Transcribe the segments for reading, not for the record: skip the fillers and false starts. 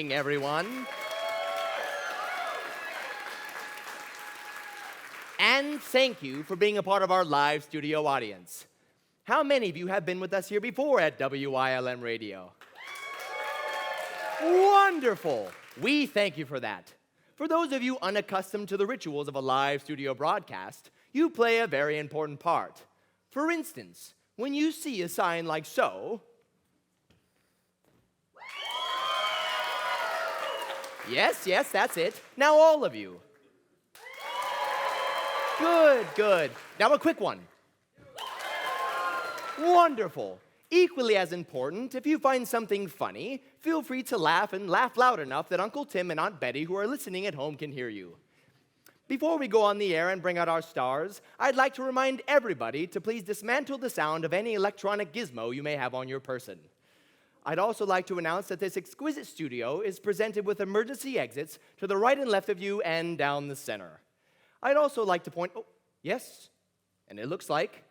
evening, everyone. And thank you for being a part of our live studio audience. How many of you have been with us here before at WILM Radio? Wonderful. We thank you for that. For those of you unaccustomed to the rituals of a live studio broadcast, you play a very important part. For instance, when you see a sign like so, yes, that's it. Now all of you. Good. Now a quick one. Wonderful. Equally as important, if you find something funny, feel free to laugh and laugh loud enough that Uncle Tim and Aunt Betty, who are listening at home, can hear you. Before we go on the air and bring out our stars, I'd like to remind everybody to please dismantle the sound of any electronic gizmo you may have on your person. I'd also like to announce that this exquisite studio is presented with emergency exits to the right and left of you and down the center. I'd also like to yes, and it looks like,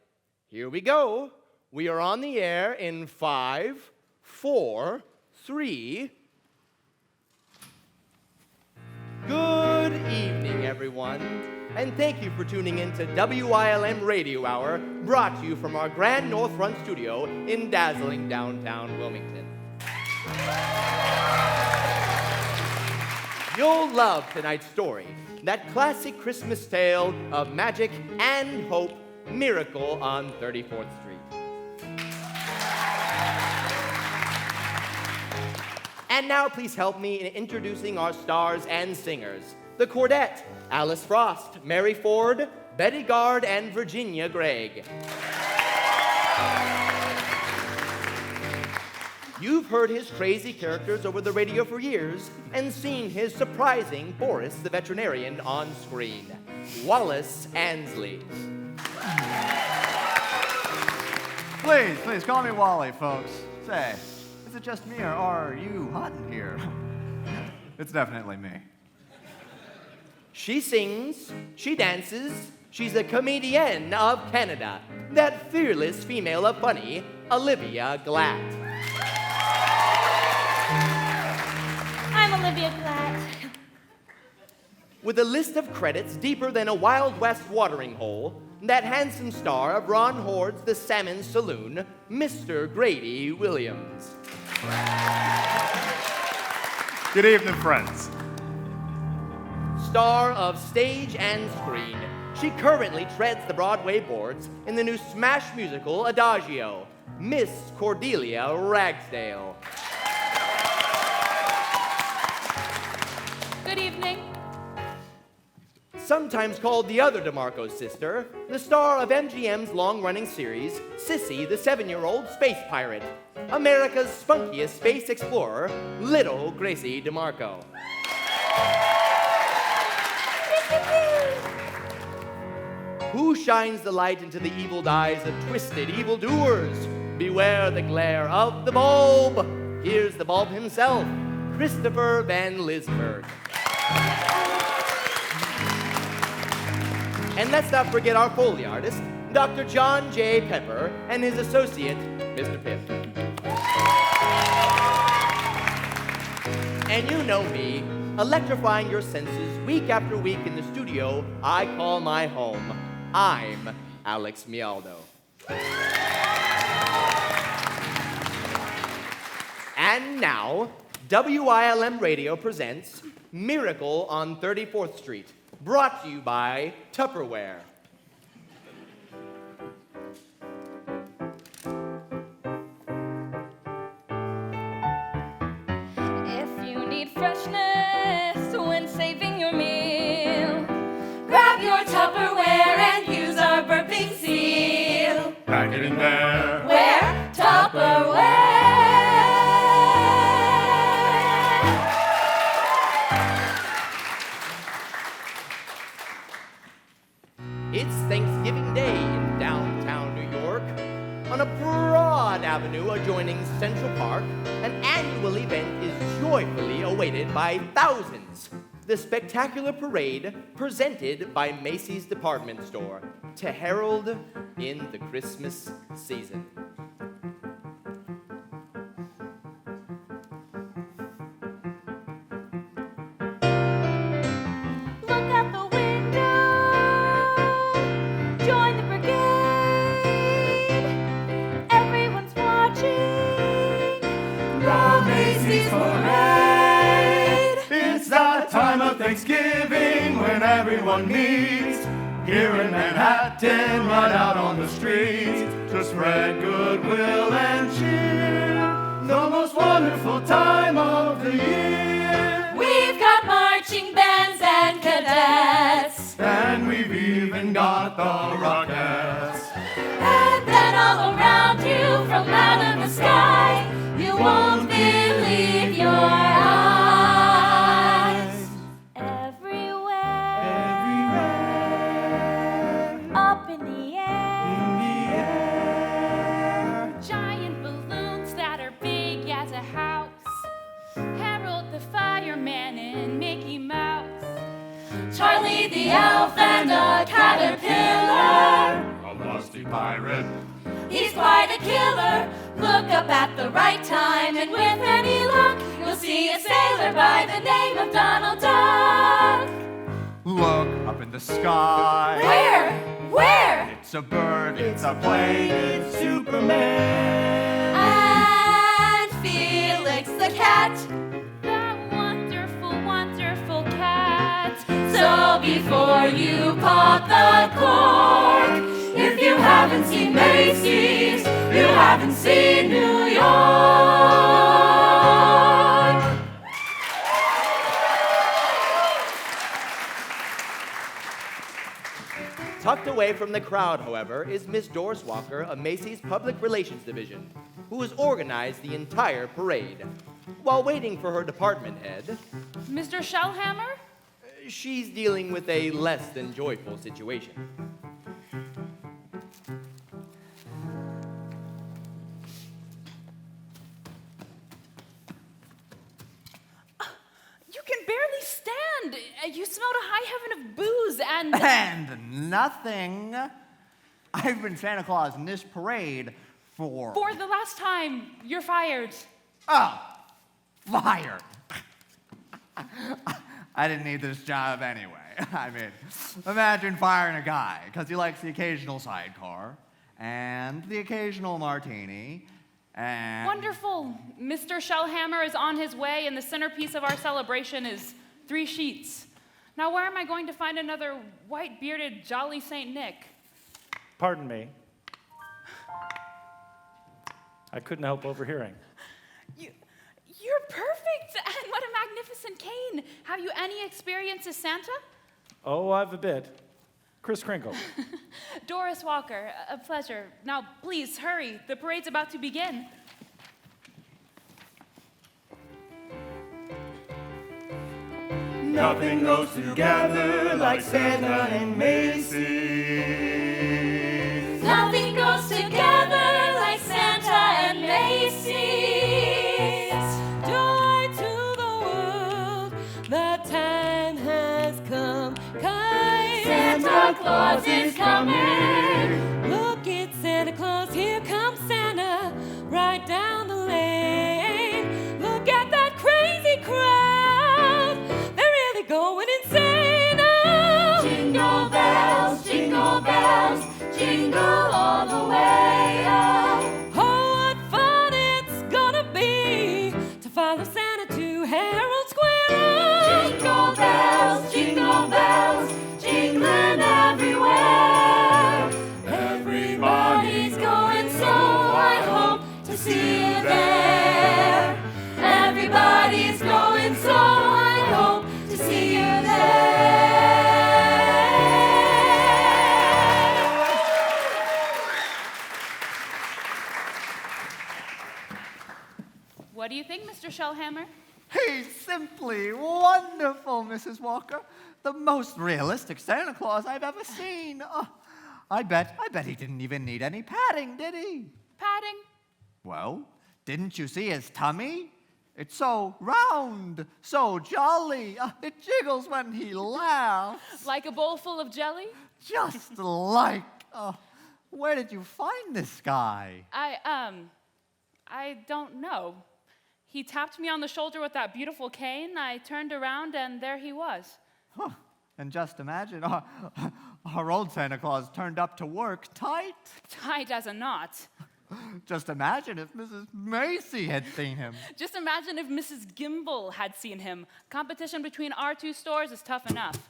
here we go. We are on the air in 5, 4, 3. Good evening, everyone, and thank you for tuning in to WILM Radio Hour, brought to you from our Grand North Front studio in dazzling downtown Wilmington. You'll love tonight's story, that classic Christmas tale of magic and hope, Miracle on 34th Street. And now please help me in introducing our stars and singers. The Quartet, Alice Frost, Mary Ford, Betty Gard, and Virginia Gregg. You've heard his crazy characters over the radio for years and seen his surprising Boris the veterinarian on screen. Wallace Ansley. Please, call me Wally, folks. Say, is it just me or are you hot in here? It's definitely me. She sings, she dances, she's a comedienne of Canada. That fearless female of funny, Olivia Glatt. I'm Olivia Glatt. With a list of credits deeper than a Wild West watering hole, that handsome star of Ron Hord's The Salmon Saloon, Mr. Grady Williams. Good evening, friends. Star of stage and screen, she currently treads the Broadway boards in the new smash musical Adagio, Miss Cordelia Ragsdale. Good evening. Sometimes called the other DeMarco sister, the star of MGM's long-running series, Sissy the 7-year-old space pirate, America's spunkiest space explorer, Little Gracie DeMarco. Who shines the light into the evil eyes of twisted evildoers? Beware the glare of the bulb. Here's the bulb himself, Christopher Van Lisberg. And let's not forget our Foley artist, Dr. John J. Pepper, and his associate, Mr. Pip. And you know me, electrifying your senses week after week in the studio I call my home. I'm Alex Mialdo. And now, WILM Radio presents Miracle on 34th Street, brought to you by Tupperware. If you need freshness when saving your meal, grab your Tupperware and use our burping seal. Pack it in there. Where? Tupperware. It's Thanksgiving Day in downtown New York. On a broad avenue adjoining Central Park, an annual event is joyfully awaited by thousands. The spectacular parade presented by Macy's Department Store to herald in the Christmas season. Macy's parade. It's that time of Thanksgiving when everyone meets here in Manhattan, right out on the streets to spread goodwill and cheer. The most wonderful time of the year. We've got marching bands and cadets, And we've even got the Rockettes. and then all around you, from out of the sky, you won't believe your eyes. Everywhere, up in the air, giant balloons that are big as a house, Harold the fireman and Mickey Mouse, Charlie the elf and a caterpillar. A lusty pirate. He's quite a killer. Look up at the right time, and with any luck, you'll see a sailor by the name of Donald Duck. Look up in the sky. Where? Where? It's a bird, it's a plane, it's Superman. And Felix the cat. That wonderful, wonderful cat. So before you pop the cork, if you haven't seen Macy's, you haven't seen New York. Tucked away from the crowd, however, is Miss Doris Walker of Macy's Public Relations Division, who has organized the entire parade. While waiting for her department head, Mr. Shellhammer? she's dealing with a less than joyful situation. You can barely stand. You smelled a high heaven of booze and... And nothing. I've been Santa Claus in this parade for... For the last time, you're fired. Oh, fired. I didn't need this job anyway. I mean, imagine firing a guy because he likes the occasional sidecar and the occasional martini and... Wonderful. Mr. Shellhammer is on his way, and the centerpiece of our celebration is 3 sheets. Now, where am I going to find another white-bearded jolly Saint Nick? Pardon me. I couldn't help overhearing. You're perfect, and what a magnificent cane. Have you any experience as Santa? Oh, I've a bit. Kris Kringle. Doris Walker, a pleasure. Now, please, hurry. The parade's about to begin. Nothing goes together like Santa and Macy's. Nothing goes together like Santa and Macy's. Joy to the world, the time has come. Kind Santa Claus is coming. Look, it's Santa Claus, here comes Santa, right down the lane. Look at that crazy crowd, they're really going insane. Oh. Jingle bells, jingle all the way. Oh, what fun it's gonna be to follow Santa to Herald Square. Oh. Jingle bells, jingling everywhere. Everybody's going, so I hope to see you there. Everybody's going, so I hope to see you there. What do you think, Mr. Shellhammer? He's simply wonderful, Mrs. Walker. The most realistic Santa Claus I've ever seen. Oh, I bet he didn't even need any padding, did he? Padding? Well, didn't you see his tummy? It's so round, so jolly. It jiggles when he laughs. Like a bowl full of jelly? Just like. Where did you find this guy? I don't know. He tapped me on the shoulder with that beautiful cane. I turned around, and there he was. Huh. And just imagine, our old Santa Claus turned up to work tight. Tight as a knot. Just imagine if Mrs. Macy had seen him. Just imagine if Mrs. Gimble had seen him. Competition between our two stores is tough enough.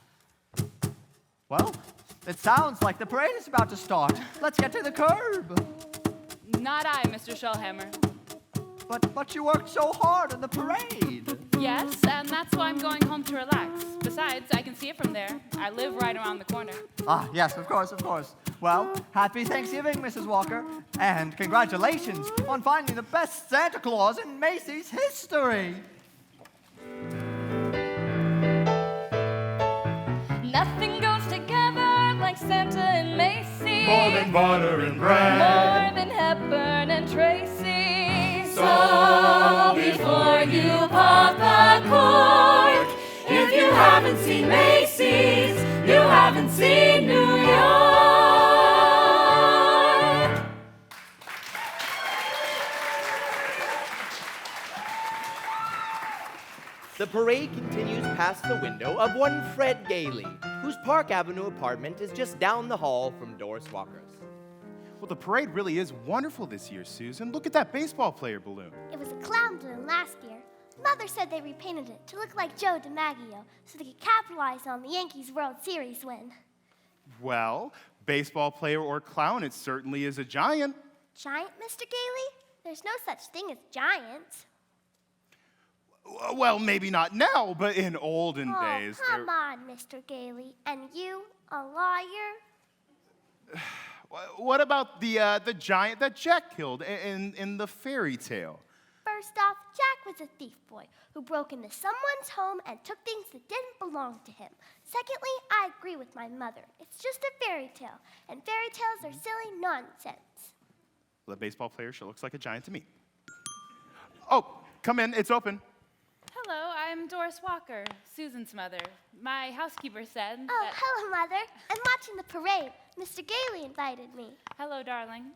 Well, it sounds like the parade is about to start. Let's get to the curb. Not I, Mr. Shellhammer. But you worked so hard on the parade. Yes, and that's why I'm going home to relax. Besides, I can see it from there. I live right around the corner. Ah, yes, of course. Well, happy Thanksgiving, Mrs. Walker. And congratulations on finding the best Santa Claus in Macy's history. Nothing goes together like Santa and Macy. More than butter and bread. More than Hepburn and Tracy. So before you pop the cork, if you haven't seen Macy's, you haven't seen New York. The parade continues past the window of one Fred Gailey, whose Park Avenue apartment is just down the hall from Doris Walker's. Well, the parade really is wonderful this year, Susan. Look at that baseball player balloon. It was a clown balloon last year. Mother said they repainted it to look like Joe DiMaggio so they could capitalize on the Yankees World Series win. Well, baseball player or clown, it certainly is a giant. Giant, Mr. Gailey? There's no such thing as giants. Well, maybe not now, but in olden days. Oh, come on, Mr. Gailey. And you, a lawyer? What about the giant that Jack killed in the fairy tale? First off, Jack was a thief boy who broke into someone's home and took things that didn't belong to him. Secondly, I agree with my mother. It's just a fairy tale, and fairy tales are silly nonsense. Well, the baseball player sure looks like a giant to me. Oh, come in, it's open. Hello, I'm Doris Walker, Susan's mother. My housekeeper said Oh, that... hello, Mother. I'm watching the parade. Mr. Gailey invited me. Hello, darling.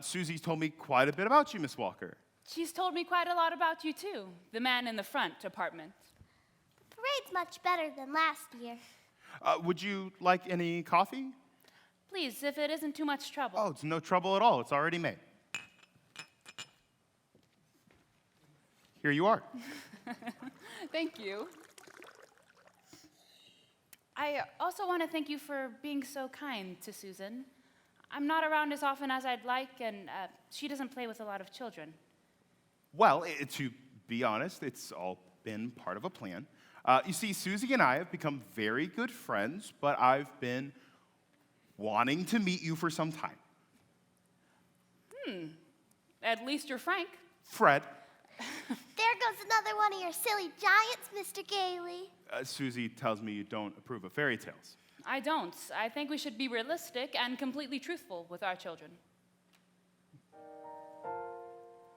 Susie's told me quite a bit about you, Miss Walker. She's told me quite a lot about you, too. The man in the front apartment. The parade's much better than last year. Would you like any coffee? Please, if it isn't too much trouble. Oh, it's no trouble at all. It's already made. Here you are. Thank you. I also want to thank you for being so kind to Susan. I'm not around as often as I'd like, and she doesn't play with a lot of children. Well, to be honest, it's all been part of a plan. You see, Susie and I have become very good friends, but I've been wanting to meet you for some time. At least you're frank. Fred. There goes another one of your silly giants, Mr. Gailey. Susie tells me you don't approve of fairy tales. I don't. I think we should be realistic and completely truthful with our children.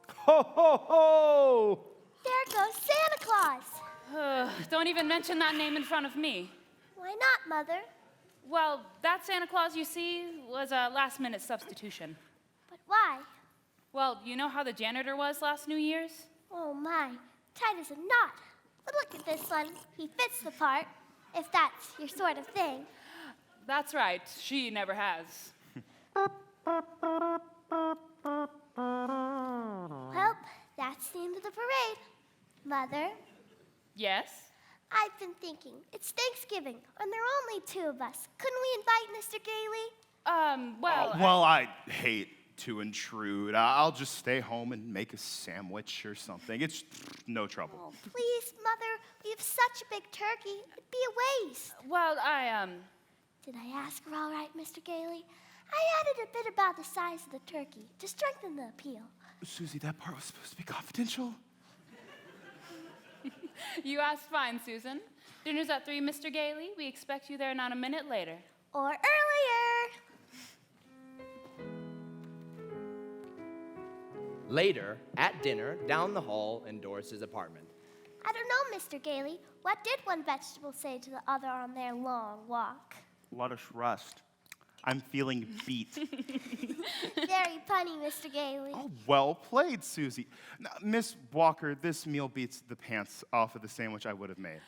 Ho, ho, ho! There goes Santa Claus. Don't even mention that name in front of me. Why not, Mother? Well, that Santa Claus you see was a last-minute substitution. But why? Well, you know how the janitor was last New Year's? Oh, my. Tight as a knot. But look at this one. He fits the part, if that's your sort of thing. That's right. She never has. Well, that's the end of the parade. Mother, Yes? I've been thinking. It's Thanksgiving, and there are only two of us. Couldn't we invite Mr. Gailey? Well... Well, I hate to intrude. I'll just stay home and make a sandwich or something. It's no trouble. Please, Mother, we have such a big turkey. It'd be a waste. Well, Did I ask her all right, Mr. Gailey? I added a bit about the size of the turkey to strengthen the appeal. Susie, that part was supposed to be confidential. You asked fine, Susan. Dinner's at 3, Mr. Gailey. We expect you there not a minute later. Or earlier. Later, at dinner, down the hall in Doris's apartment. I don't know, Mr. Gailey. What did one vegetable say to the other on their long walk? Let us rest. I'm feeling beat. Very punny, Mr. Gailey. Oh, well played, Susie. Now, Miss Walker, this meal beats the pants off of the sandwich I would have made.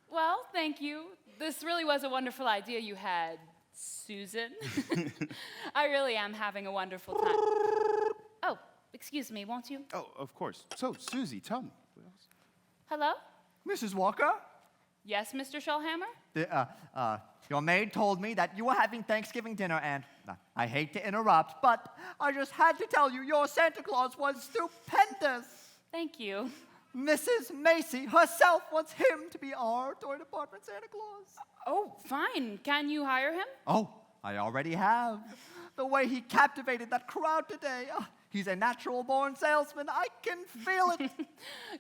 Well, thank you. This really was a wonderful idea you had, Susan. I really am having a wonderful time. Oh, excuse me, won't you? Oh, of course. So, Susie, tell me. Hello? Mrs. Walker, Yes, Mr. Shellhammer? your maid told me that you were having Thanksgiving dinner, and I hate to interrupt, but I just had to tell you your Santa Claus was stupendous. Thank you. Mrs. Macy herself wants him to be our toy department Santa Claus. Oh, fine. Can you hire him? Oh, I already have. The way he captivated that crowd today. He's a natural born salesman. I can feel it.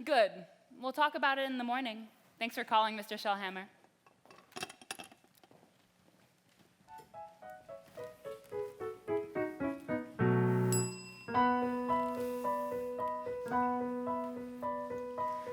Good. We'll talk about it in the morning. Thanks for calling, Mr. Shellhammer.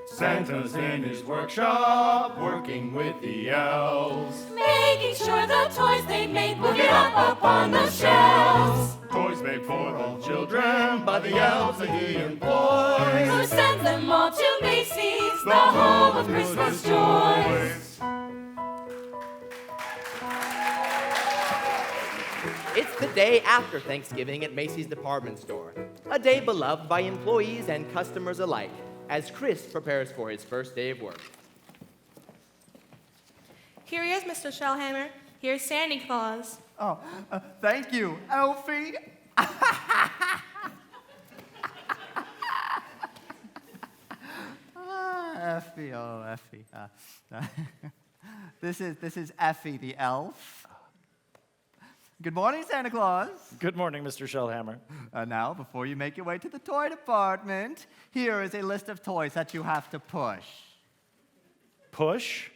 Santa's in his workshop, working with the elves. Making sure the toys they make will get up on the shelves. Toys made for all children by the elves that he employs. Who sends them all to Macy's, the home of Christmas joys. It's the day after Thanksgiving at Macy's department store, a day beloved by employees and customers alike, as Chris prepares for his first day of work. Here he is, Mr. Shellhammer. Here's Santa Claus. Oh, thank you, Elfie. Effie, oh, Effie. This is Effie the elf. Good morning, Santa Claus. Good morning, Mr. Shellhammer. Now, before you make your way to the toy department, here is a list of toys that you have to push. Push?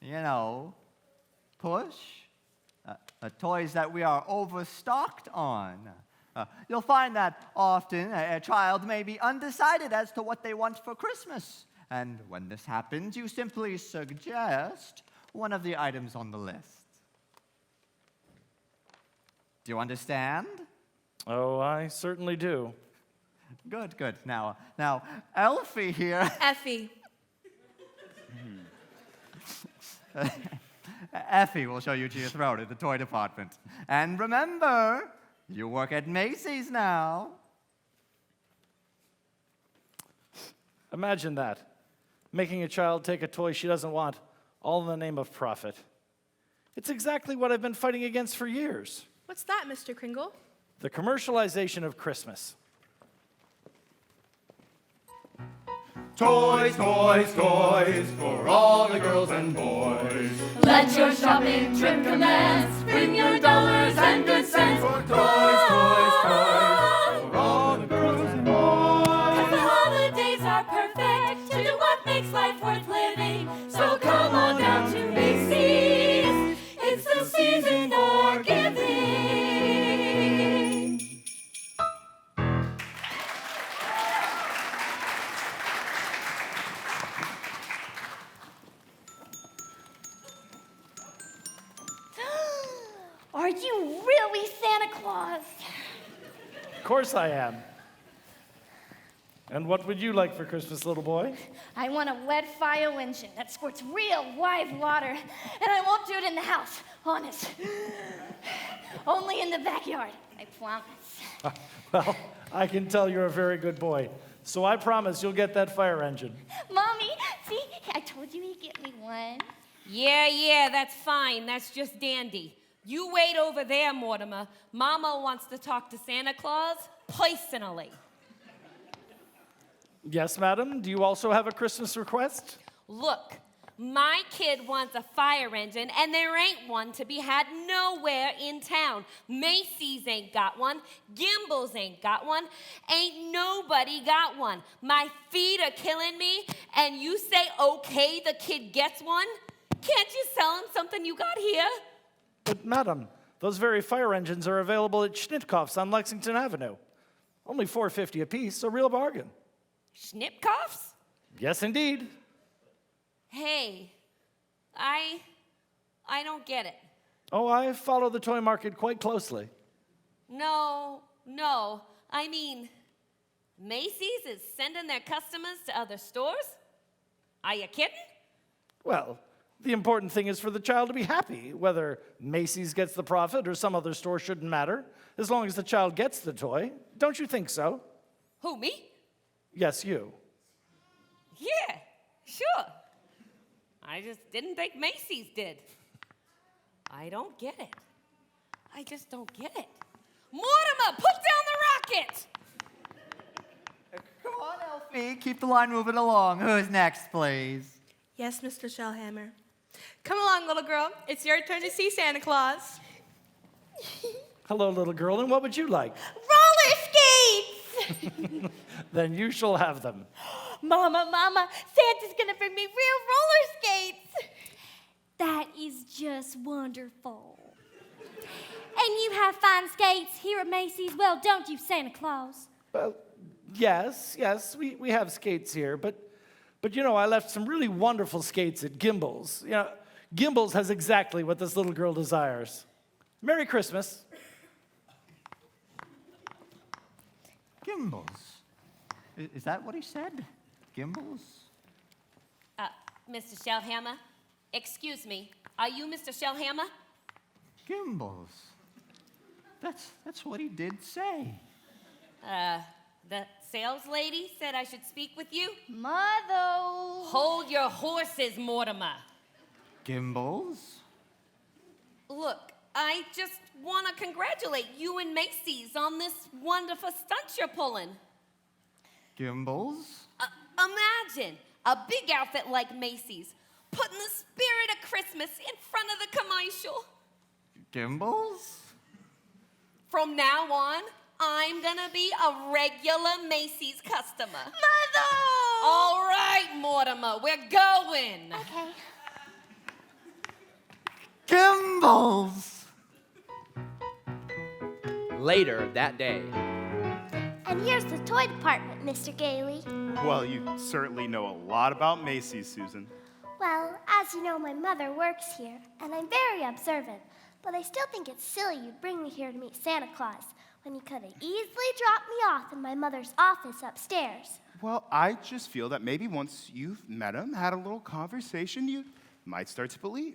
You know, push. Toys that we are overstocked on. You'll find that often a child may be undecided as to what they want for Christmas. And when this happens, you simply suggest one of the items on the list. Do you understand? Oh, I certainly do. Good, good. Now, Elfie here. Effie. Effie will show you to your throne at the toy department. And remember, you work at Macy's now. Imagine that. Making a child take a toy she doesn't want, all in the name of profit. It's exactly what I've been fighting against for years. What's that, Mr. Kringle? The commercialization of Christmas. Toys, toys, toys for all the girls and boys. Let your shopping trip commence. Bring your dollars and good cents. For toys, toys, toys for all the girls and boys. 'Cause the holidays are perfect to do what makes life worth living. So come on down to Macy's. It's the season for giving. Are you really Santa Claus? Of course I am. And what would you like for Christmas, little boy? I want a lead fire engine that squirts real live water, and I won't do it in the house, honest. Only in the backyard, I promise. Well, I can tell you're a very good boy. So I promise you'll get that fire engine. Mommy, see, I told you he'd get me one. Yeah, that's fine. That's just dandy. You wait over there, Mortimer. Mama wants to talk to Santa Claus personally. Yes, madam. Do you also have a Christmas request? Look, my kid wants a fire engine, and there ain't one to be had nowhere in town. Macy's ain't got one. Gimbel's ain't got one. Ain't nobody got one. My feet are killing me, and you say, okay, the kid gets one? Can't you sell him something you got here? But, madam, those very fire engines are available at Schnittkopf's on Lexington Avenue. Only $4.50 apiece, a real bargain. Schnittkopf's? Yes, indeed. Hey, I don't get it. Oh, I follow the toy market quite closely. No. I mean, Macy's is sending their customers to other stores? Are you kidding? Well, The important thing is for the child to be happy. Whether Macy's gets the profit or some other store shouldn't matter, as long as the child gets the toy. Don't you think so? Who, me? Yes, you. Yeah, sure. I just didn't think Macy's did. I don't get it. I just don't get it. Mortimer, put down the rocket! Come on, Elfie. Keep the line moving along. Who's next, please? Yes, Mr. Shellhammer. Come along, little girl. It's your turn to see Santa Claus. Hello, little girl, and what would you like? Roller skates! Then you shall have them. Mama, Santa's gonna bring me real roller skates! That is just wonderful. And you have fine skates here at Macy's, well, don't you, Santa Claus? Well, yes, we have skates here, but you know, I left some really wonderful skates at Gimbel's. You know, Gimbel's has exactly what this little girl desires. Merry Christmas. Gimbals. Is that what he said? Gimbals? Mr. Shellhammer, excuse me. Are you Mr. Shellhammer? Gimbals. That's what he did say. The sales lady said I should speak with you. Mother! Hold your horses, Mortimer. Gimbals? Look, I just want to congratulate you and Macy's on this wonderful stunt you're pulling. Gimbals? Imagine a big outfit like Macy's putting the spirit of Christmas in front of the commercial. Gimbals? From now on, I'm gonna be a regular Macy's customer. Mother! All right, Mortimer, we're going. Okay. Gimbals! Later that day. And here's the toy department, Mr. Gailey. Well, you certainly know a lot about Macy's, Susan. Well, as you know, my mother works here, and I'm very observant. But I still think it's silly you'd bring me here to meet Santa Claus when you could have easily dropped me off in my mother's office upstairs. Well, I just feel that maybe once you've met him, had a little conversation, you might start to believe.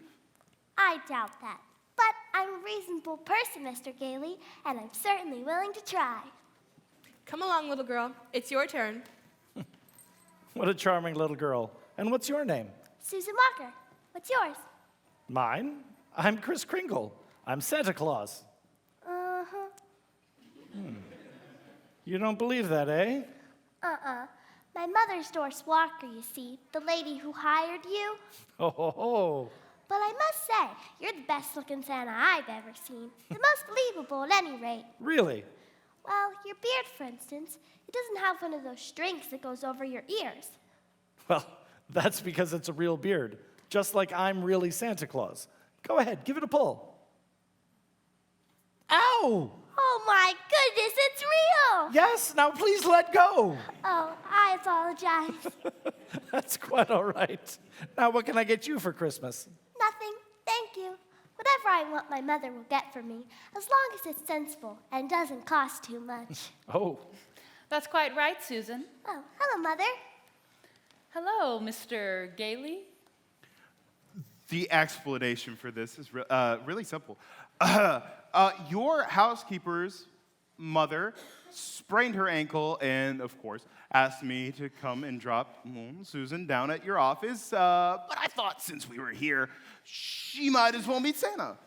I doubt that. But I'm a reasonable person, Mr. Gailey, and I'm certainly willing to try. Come along, little girl. It's your turn. What a charming little girl. And what's your name? Susan Walker, what's yours? Mine? I'm Kris Kringle. I'm Santa Claus. Uh-huh. You don't believe that, eh? My mother's Doris Walker, you see, the lady who hired you. Ho, ho, ho. But I must say, you're the best-looking Santa I've ever seen. The most believable at any rate. Really? Well, your beard, for instance, it doesn't have one of those strings that goes over your ears. Well, that's because it's a real beard, just like I'm really Santa Claus. Go ahead, give it a pull. Ow! Oh my goodness, it's real! Yes, now please let go. Oh, I apologize. That's quite all right. Now, what can I get you for Christmas? Nothing, thank you. Whatever I want my mother will get for me, as long as it's sensible and doesn't cost too much. Oh, That's quite right, Susan. Oh, hello, Mother. Hello, Mr. Gailey. The explanation for this is really simple. Your housekeeper's mother sprained her ankle and, of course, asked me to come and drop Susan down at your office. But I thought since we were here, she might as well meet Santa.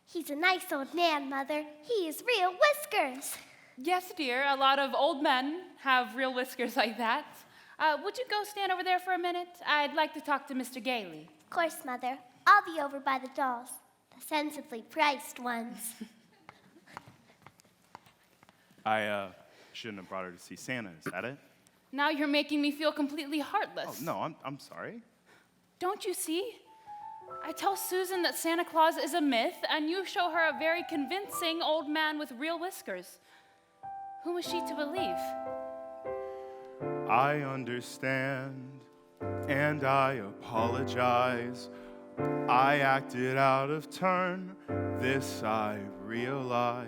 He's a nice old man, Mother. He is real whiskers. Yes, dear, a lot of old men have real whiskers like that. Would you go stand over there for a minute? I'd like to talk to Mr. Gailey. Of course, Mother. I'll be over by the dolls, the sensibly priced ones. I shouldn't have brought her to see Santa, is that it? Now you're making me feel completely Oh, heartless. no, I'm sorry. Don't you see? I tell Susan that Santa Claus is a myth, and you show her a very convincing old man with real whiskers. Who is she to believe? I understand, and I apologize. I acted out of turn, this I realize.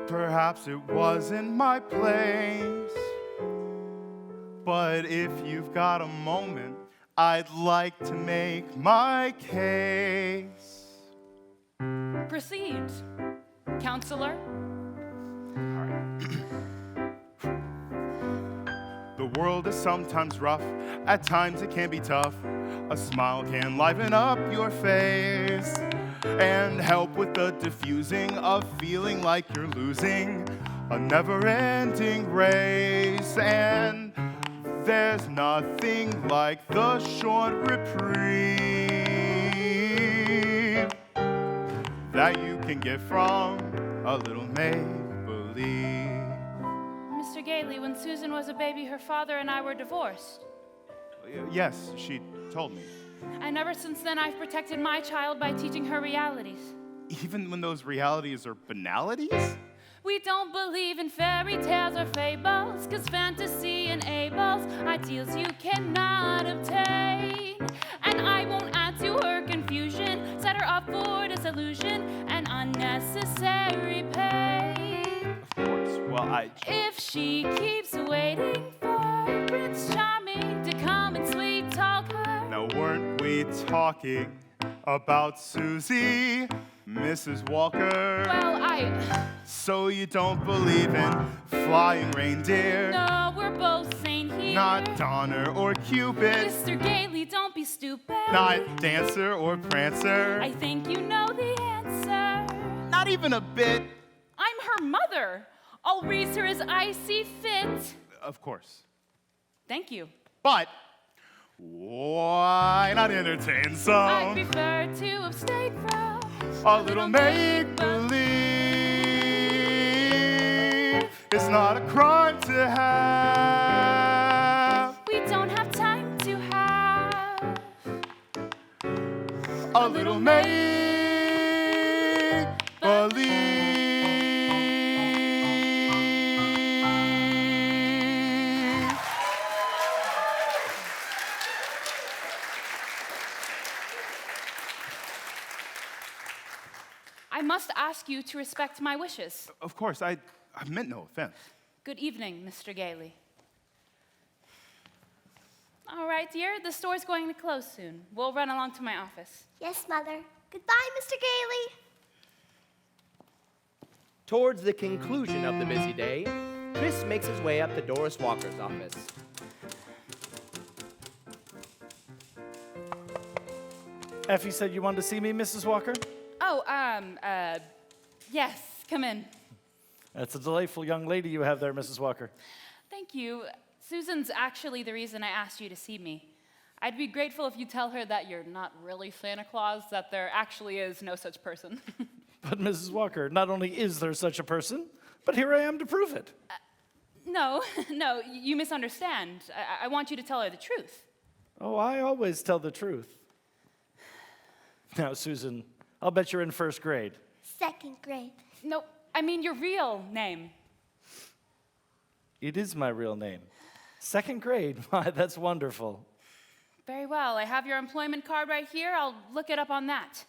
Perhaps it wasn't my place, but if you've got a moment, I'd like to make my case. Proceed, counselor. The world is sometimes rough, at times it can be tough. A smile can liven up your face and help with the diffusing of feeling like you're losing a never-ending race. And there's nothing like the short reprieve that you can get from a little make-believe. Mr. Gailey, when Susan was a baby, her father and I were divorced. Yes, she told me. And ever since then, I've protected my child by teaching her realities. Even when those realities are banalities? We don't believe in fairy tales or fables, 'cause fantasy enables ideals you cannot obtain. And I won't add to her confusion, set her up for disillusion and unnecessary pain. Of course, well, If she keeps waiting for Prince Charming to come and sweet talk her. Now, weren't we talking about Susie, Mrs. Walker? Well, So you don't believe in flying reindeer? No, we're both sane here. Not Donner or Cupid? Mr. Gailey, don't be stupid. Not Dancer or Prancer? I think you know the answer. Not even a bit. I'm her mother. I'll raise her as I see fit. Of course. Thank you. But why not entertain I some? prefer to abstain from A little make-believe. It's not a crime to have. We don't have time to have A little make-believe. I must ask you to respect my wishes. Of course, I meant no offense. Good evening, Mr. Gailey. All right, dear, the store's going to close soon. We'll run along to my office. Yes, Mother. Goodbye, Mr. Gailey. Towards the conclusion of the busy day, Chris makes his way up to Doris Walker's office. Effie said you wanted to see me, Mrs. Walker? Oh, yes, come in. That's a delightful young lady you have there, Mrs. Walker. Thank you. Susan's actually the reason I asked you to see me. I'd be grateful if you tell her that you're not really Santa Claus, that there actually is no such person. But Mrs. Walker, not only is there such a person, but here I am to prove it. No, you misunderstand. I want you to tell her the truth. Oh, I always tell the truth. Now, Susan, I'll bet you're in first grade. Second grade. No, I mean your real name. It is my real name. Second grade, why, that's wonderful. Very well. I have your employment card right here. I'll look it up on that.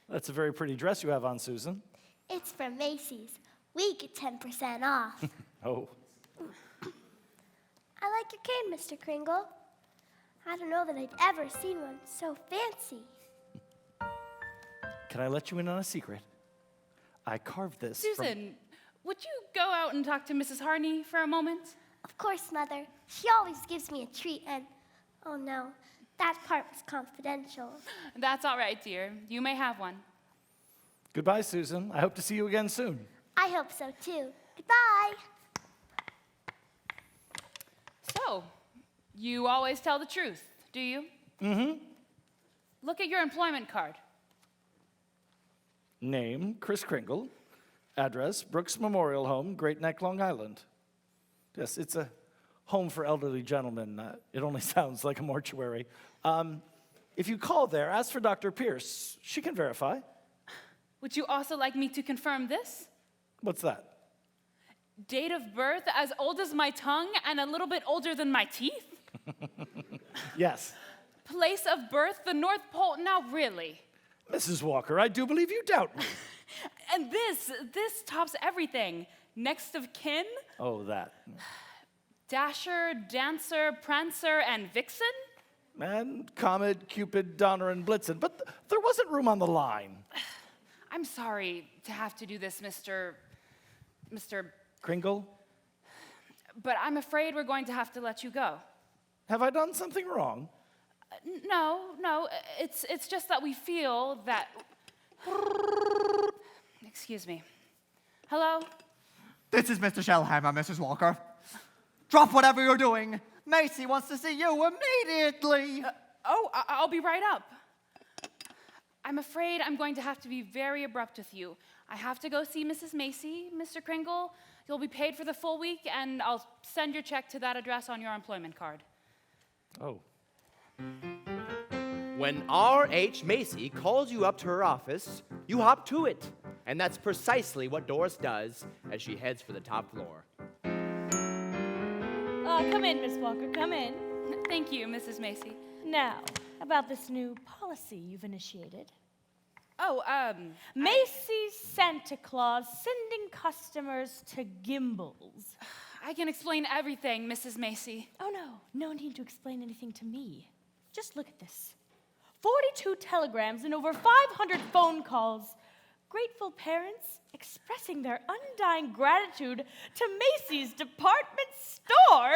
That's a very pretty dress you have on, Susan. It's from Macy's. We get 10% off. Oh, I like your cane, Mr. Kringle. I don't know that I'd ever seen one so fancy. can I let you in on a secret? I carved this from- Susan, would you go out and talk to Mrs. Harney for a moment? Of course, Mother. She always gives me a treat, and oh no, that part was confidential. That's all right, dear. You may have one. Goodbye, Susan. I hope to see you again soon. I hope so too. Goodbye. So, you always tell the truth, do you? Mm-hmm. Look at your employment card. Name, Chris Kringle. Address, Brooks Memorial Home, Great Neck, Long Island. Yes, it's a home for elderly gentlemen. It only sounds like a mortuary. If you call there, ask for Dr. Pierce. She can verify. Would you also like me to confirm this? What's that? Date of birth as old as my tongue and a little bit older than my teeth? Yes. Place of birth, the North Pole. Now, really. Mrs. Walker, I do believe you doubt me. And this tops everything. Next of kin, Oh, that. Dasher, Dancer, Prancer, and Vixen? And Comet, Cupid, Donner, and Blitzen. But there wasn't room on the line. I'm sorry to have to do this, Mr. Kringle, But I'm afraid we're going to have to let you go. have I done something wrong? No, it's just that we feel that. Excuse me. Hello? This is Mr. Shellhammer, Mrs. Walker. Drop whatever you're doing. Macy wants to see you immediately. I'll be right up. I'm afraid I'm going to have to be very abrupt with you. I have to go see Mrs. Macy, Mr. Kringle. You'll be paid for the full week, and I'll send your check to that address on your employment card. Oh. When R.H. Macy calls you up to her office, you hop to it. And that's precisely what Doris does as she heads for the top floor. Come in, Miss Walker, come in. Thank you, Mrs. Macy. Now, about this new policy you've initiated. Macy's Santa Claus sending customers to Gimbals. I can explain everything, Mrs. Macy. Oh, no need to explain anything to me. Just look at this. 42 telegrams and over 500 phone calls. Grateful parents expressing their undying gratitude to Macy's department store.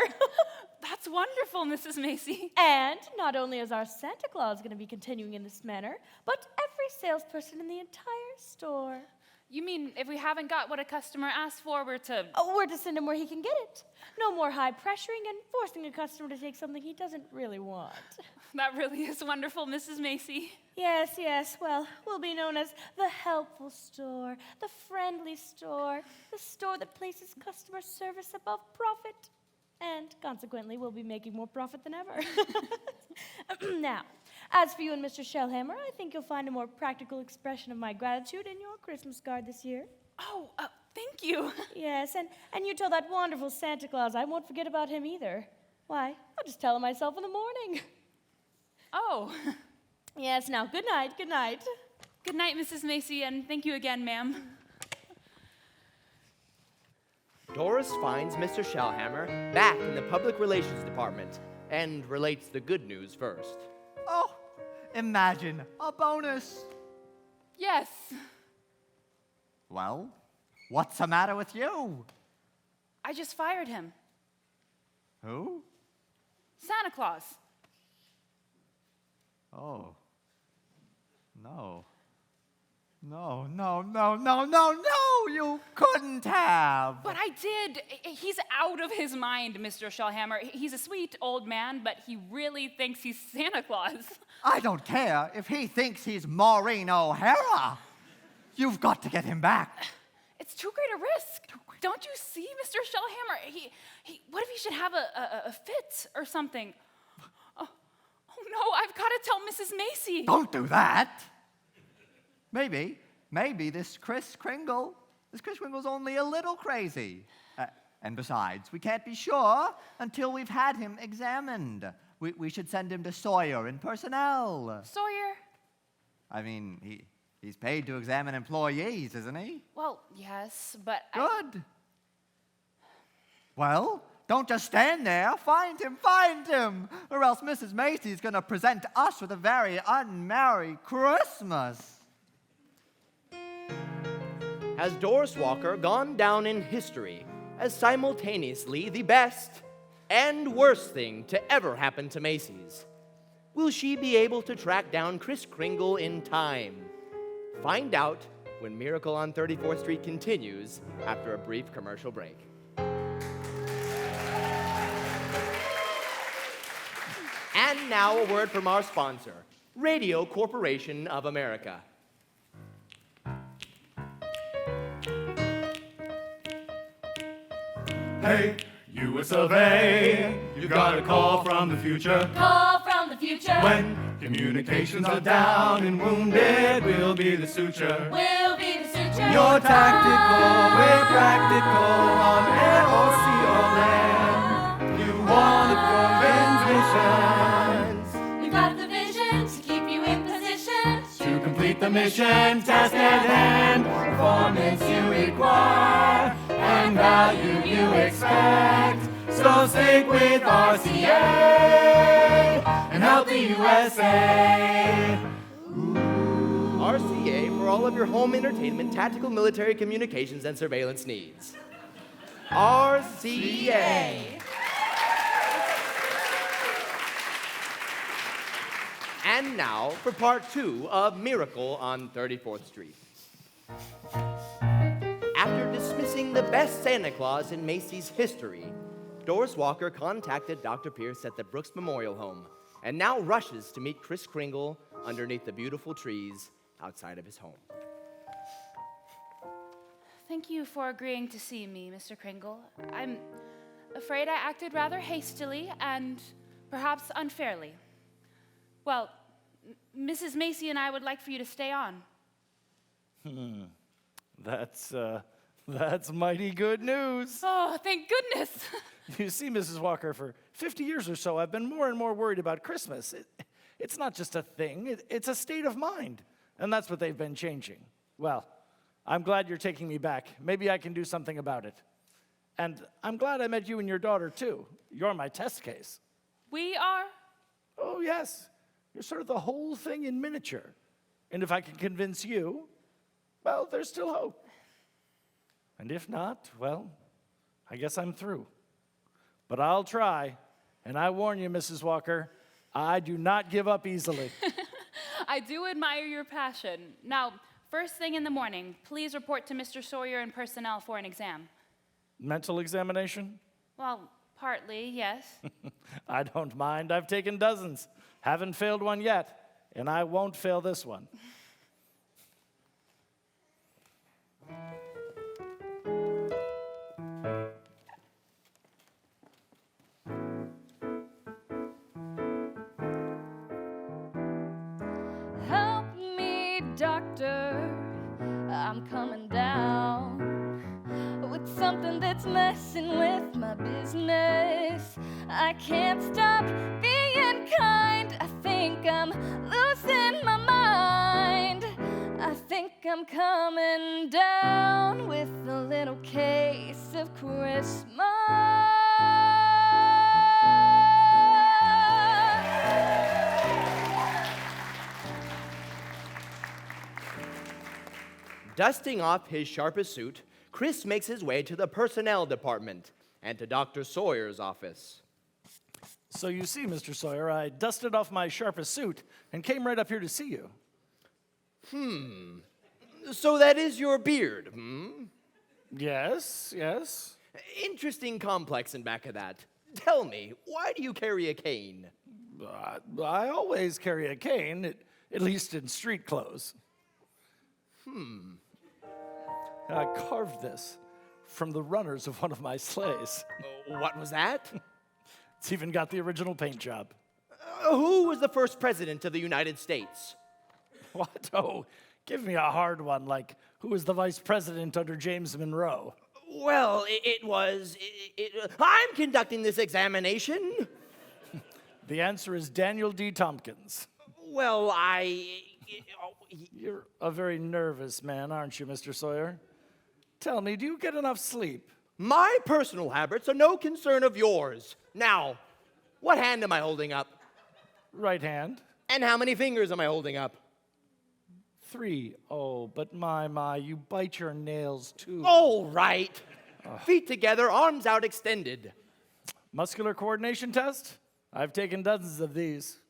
That's wonderful, Mrs. Macy. And not only is our Santa Claus going to be continuing in this manner, but every salesperson in the entire store. You mean if we haven't got what a customer asked for, we're to... Oh, we're to send him where he can get it. No more high pressuring and forcing a customer to take something he doesn't really want. That really is wonderful, Mrs. Macy. Yes. Well, we'll be known as the helpful store, the friendly store, the store that places customer service above profit. And consequently, we'll be making more profit than ever. Now, as for you and Mr. Shellhammer, I think you'll find a more practical expression of my gratitude in your Christmas card this year. Oh, thank you. Yes, and you tell that wonderful Santa Claus I won't forget about him either. Why, I'll just tell him myself in the morning. Oh. Yes, now, good night. Good night, Mrs. Macy, and thank you again, ma'am. Doris finds Mr. Shellhammer back in the public relations department and relates the good news first. Oh, imagine a bonus. Yes. Well, what's the matter with you? I just fired him. Who? Santa Claus. Oh. No, you couldn't have. But I did. He's out of his mind, Mr. Shellhammer. He's a sweet old man, but he really thinks he's Santa Claus. I don't care if he thinks he's Maureen O'Hara. You've got to get him back. It's too great a risk. Don't you see, Mr. Shellhammer? What if he should have a fit or something? Oh no, I've got to tell Mrs. Macy. Don't do that. Maybe this Kris Kringle's only a little crazy. And besides, we can't be sure until we've had him examined. We should send him to Sawyer in personnel. Sawyer? I mean, he's paid to examine employees, isn't he? Well, yes, but Good. Well, don't just stand there. Find him, or else Mrs. Macy's going to present us with a very unmerry Christmas. Has Doris Walker gone down in history as simultaneously the best and worst thing to ever happen to Macy's? Will she be able to track down Kris Kringle in time? Find out when Miracle on 34th Street continues after a brief commercial break. And now a word from our sponsor, Radio Corporation of America. Hey, US of A, you got a call from the future. Call from the future. When communications are down and wounded, we'll be the suture. We'll be the suture. You're tactical, we're practical, on air or sea or land. You want it for missions. We've got the vision to keep you in position. To complete the mission, task at hand, performance you require, and value you expect. So stick with RCA and help the USA. RCA for all of your home entertainment, tactical military communications, and surveillance needs. RCA. And now for part 2 of Miracle on 34th Street. After dismissing the best Santa Claus in Macy's history, Doris Walker contacted Dr. Pierce at the Brooks Memorial Home and now rushes to meet Kris Kringle underneath the beautiful trees outside of his home. Thank you for agreeing to see me, Mr. Kringle. I'm afraid I acted rather hastily and perhaps unfairly. Well, Mrs. Macy and I would like for you to stay on. That's mighty good news. Oh, thank goodness. You see, Mrs. Walker, for 50 years or so, I've been more and more worried about Christmas. It's not just a thing, it's a state of mind. And that's what they've been changing. Well, I'm glad you're taking me back. Maybe I can do something about it. And I'm glad I met you and your daughter, too. You're my test case. We are? Oh, yes. You're sort of the whole thing in miniature. And if I can convince you, well, there's still hope. And if not, well, I guess I'm through. But I'll try. And I warn you, Mrs. Walker, I do not give up easily. I do admire your passion. Now, first thing in the morning, please report to Mr. Sawyer and personnel for an exam. Mental examination? Well, partly, yes. I don't mind. I've taken dozens. Haven't failed one yet. And I won't fail this one. Help me, doctor, I'm coming down with something that's messing with my business. I can't stop being kind. I think I'm losing my mind. I think I'm coming down with a little case of Christmas. Dusting off his sharpest suit, Kris makes his way to the personnel department and to Dr. Sawyer's office. So you see, Mr. Sawyer, I dusted off my sharpest suit and came right up here to see you. So that is your beard, hmm? Yes, yes. Interesting complex in back of that. Tell me, why do you carry a cane? I always carry a cane, at least in street clothes. I carved this from the runners of one of my sleighs. What was that? It's even got the original paint job. Who was the first president of the United States? What? Oh, give me a hard one, like who was the vice president under James Monroe? Well, I'm conducting this examination. The answer is Daniel D. Tompkins. Well, You're a very nervous man, aren't you, Mr. Sawyer? Tell me, do you get enough sleep? My personal habits are no concern of yours. Now, what hand am I holding up? Right hand. And how many fingers am I holding up? 3. Oh, but my, you bite your nails too. All right. Feet together, arms out extended. Muscular coordination test? I've taken dozens of these.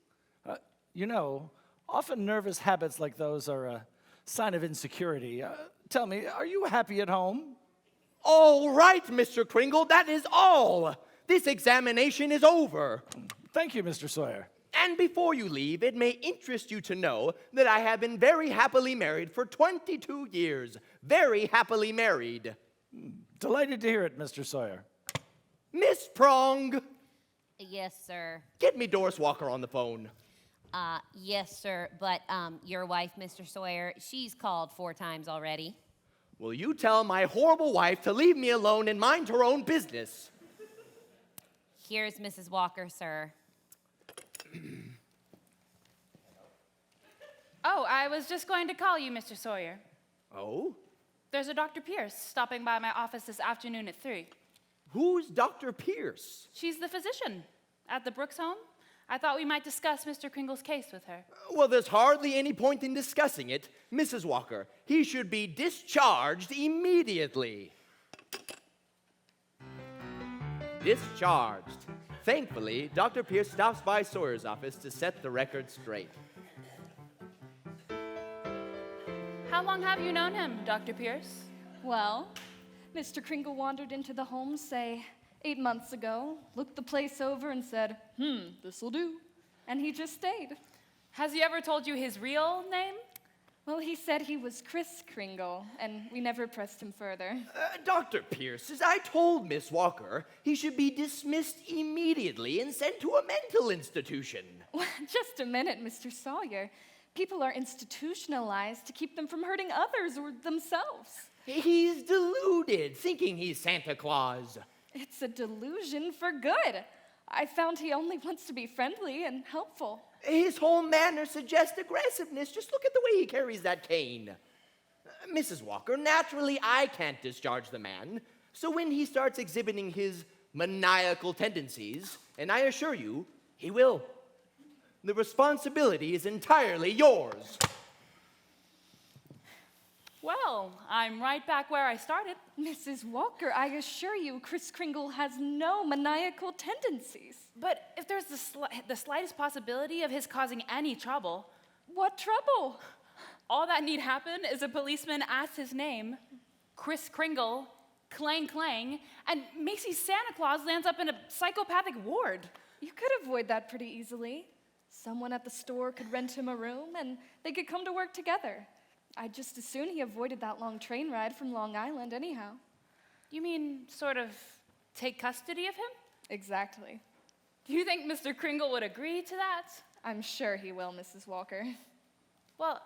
Often nervous habits like those are a sign of insecurity. Tell me, are you happy at home? All right, Mr. Kringle, that is all. This examination is over. Thank you, Mr. Sawyer. And before you leave, it may interest you to know that I have been very happily married for 22 years. Very happily married. Delighted to hear it, Mr. Sawyer. Miss Prong, Yes, sir. get me Doris Walker on the phone. Yes, sir. But your wife, Mr. Sawyer, she's called 4 times already. Will you tell my horrible wife to leave me alone and mind her own business? Here's Mrs. Walker, sir. Oh, I was just going to call you, Mr. Sawyer. Oh? There's a Dr. Pierce stopping by my office this afternoon at 3. Who's Dr. Pierce? She's the physician at the Brooks home. I thought we might discuss Mr. Kringle's case with her. Well, there's hardly any point in discussing it. Mrs. Walker, he should be discharged immediately. Discharged. Thankfully, Dr. Pierce stops by Sawyer's office to set the record straight. How long have you known him, Dr. Pierce? Well, Mr. Kringle wandered into the home, say, 8 months ago, looked the place over and said, this'll do. And he just stayed. Has he ever told you his real name? Well, he said he was Kris Kringle, and we never pressed him further. Dr. Pierce, as I told Miss Walker, he should be dismissed immediately and sent to a mental institution. Just a minute, Mr. Sawyer. People are institutionalized to keep them from hurting others or themselves. He's deluded, thinking he's Santa Claus. It's a delusion for good. I found he only wants to be friendly and helpful. His whole manner suggests aggressiveness. Just look at the way he carries that cane. Mrs. Walker, naturally I can't discharge the man. So when he starts exhibiting his maniacal tendencies, and I assure you, he will, the responsibility is entirely yours. Well, I'm right back where I started. Mrs. Walker, I assure you, Kris Kringle has no maniacal tendencies. But if there's the slightest possibility of his causing any trouble... What trouble? All that need happen is a policeman asks his name, Kris Kringle, clang clang, and Macy's Santa Claus lands up in a psychopathic ward. You could avoid that pretty easily. Someone at the store could rent him a room, and they could come to work together. I'd just as soon he avoided that long train ride from Long Island anyhow. You mean sort of take custody of him? Exactly. Do you think Mr. Kringle would agree to that? I'm sure he will, Mrs. Walker. Well,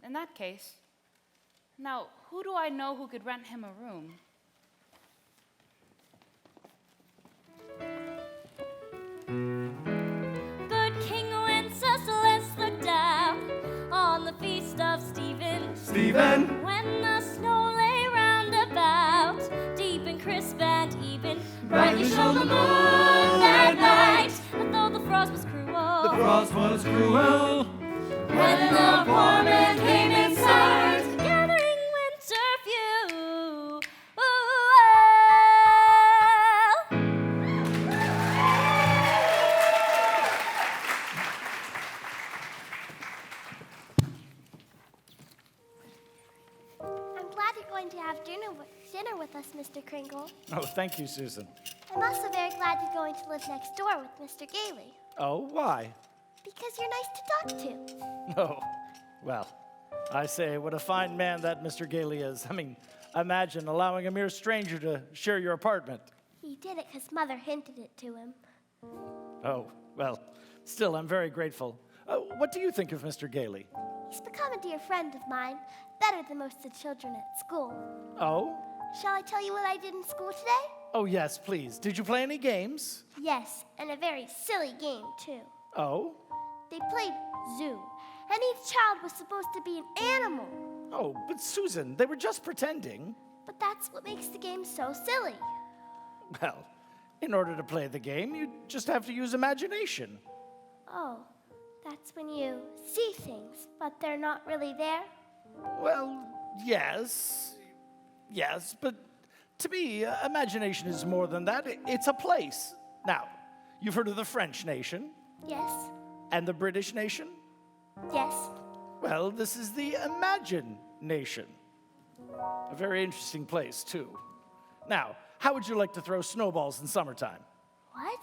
in that case, now, who do I know who could rent him a room? Good King Wenceslas looked down on the feast of Stephen. Stephen, When the snow lay round about, deep and crisp and even, brightly shone the moon that that night. But though the frost was cruel, the frost was cruel. when the poor man came in sight, gathering winter view. Ooh, I'm glad you're going to have dinner with us, Mr. Kringle. Oh, thank you, Susan. I'm also very glad you're going to live next door with Mr. Gailey, Oh, why? because you're nice to talk to. Oh, well, I say, what a fine man that Mr. Gailey is. I mean, imagine allowing a mere stranger to share your apartment. He did it because Mother hinted it to him. Oh, well, still, I'm very grateful. What do you think of Mr. Gailey? He's become a dear friend of mine, better than most of the children at school. Oh? Shall I tell you what I did in school today? Oh, yes, please. Did you play any games? Yes, and a very silly game, too. Oh? They played zoo, and each child was supposed to be an animal. Oh, but Susan, they were just pretending. But that's what makes the game so silly. Well, in order to play the game, you just have to use imagination. Oh, that's when you see things, but they're not really there? Well, yes, but to me, imagination is more than that. It's a place. Now, you've heard of the French nation Yes, and the British nation? yes. Well, this is the Imagine Nation. A very interesting place, too. Now, how would you like to throw snowballs in summertime? What?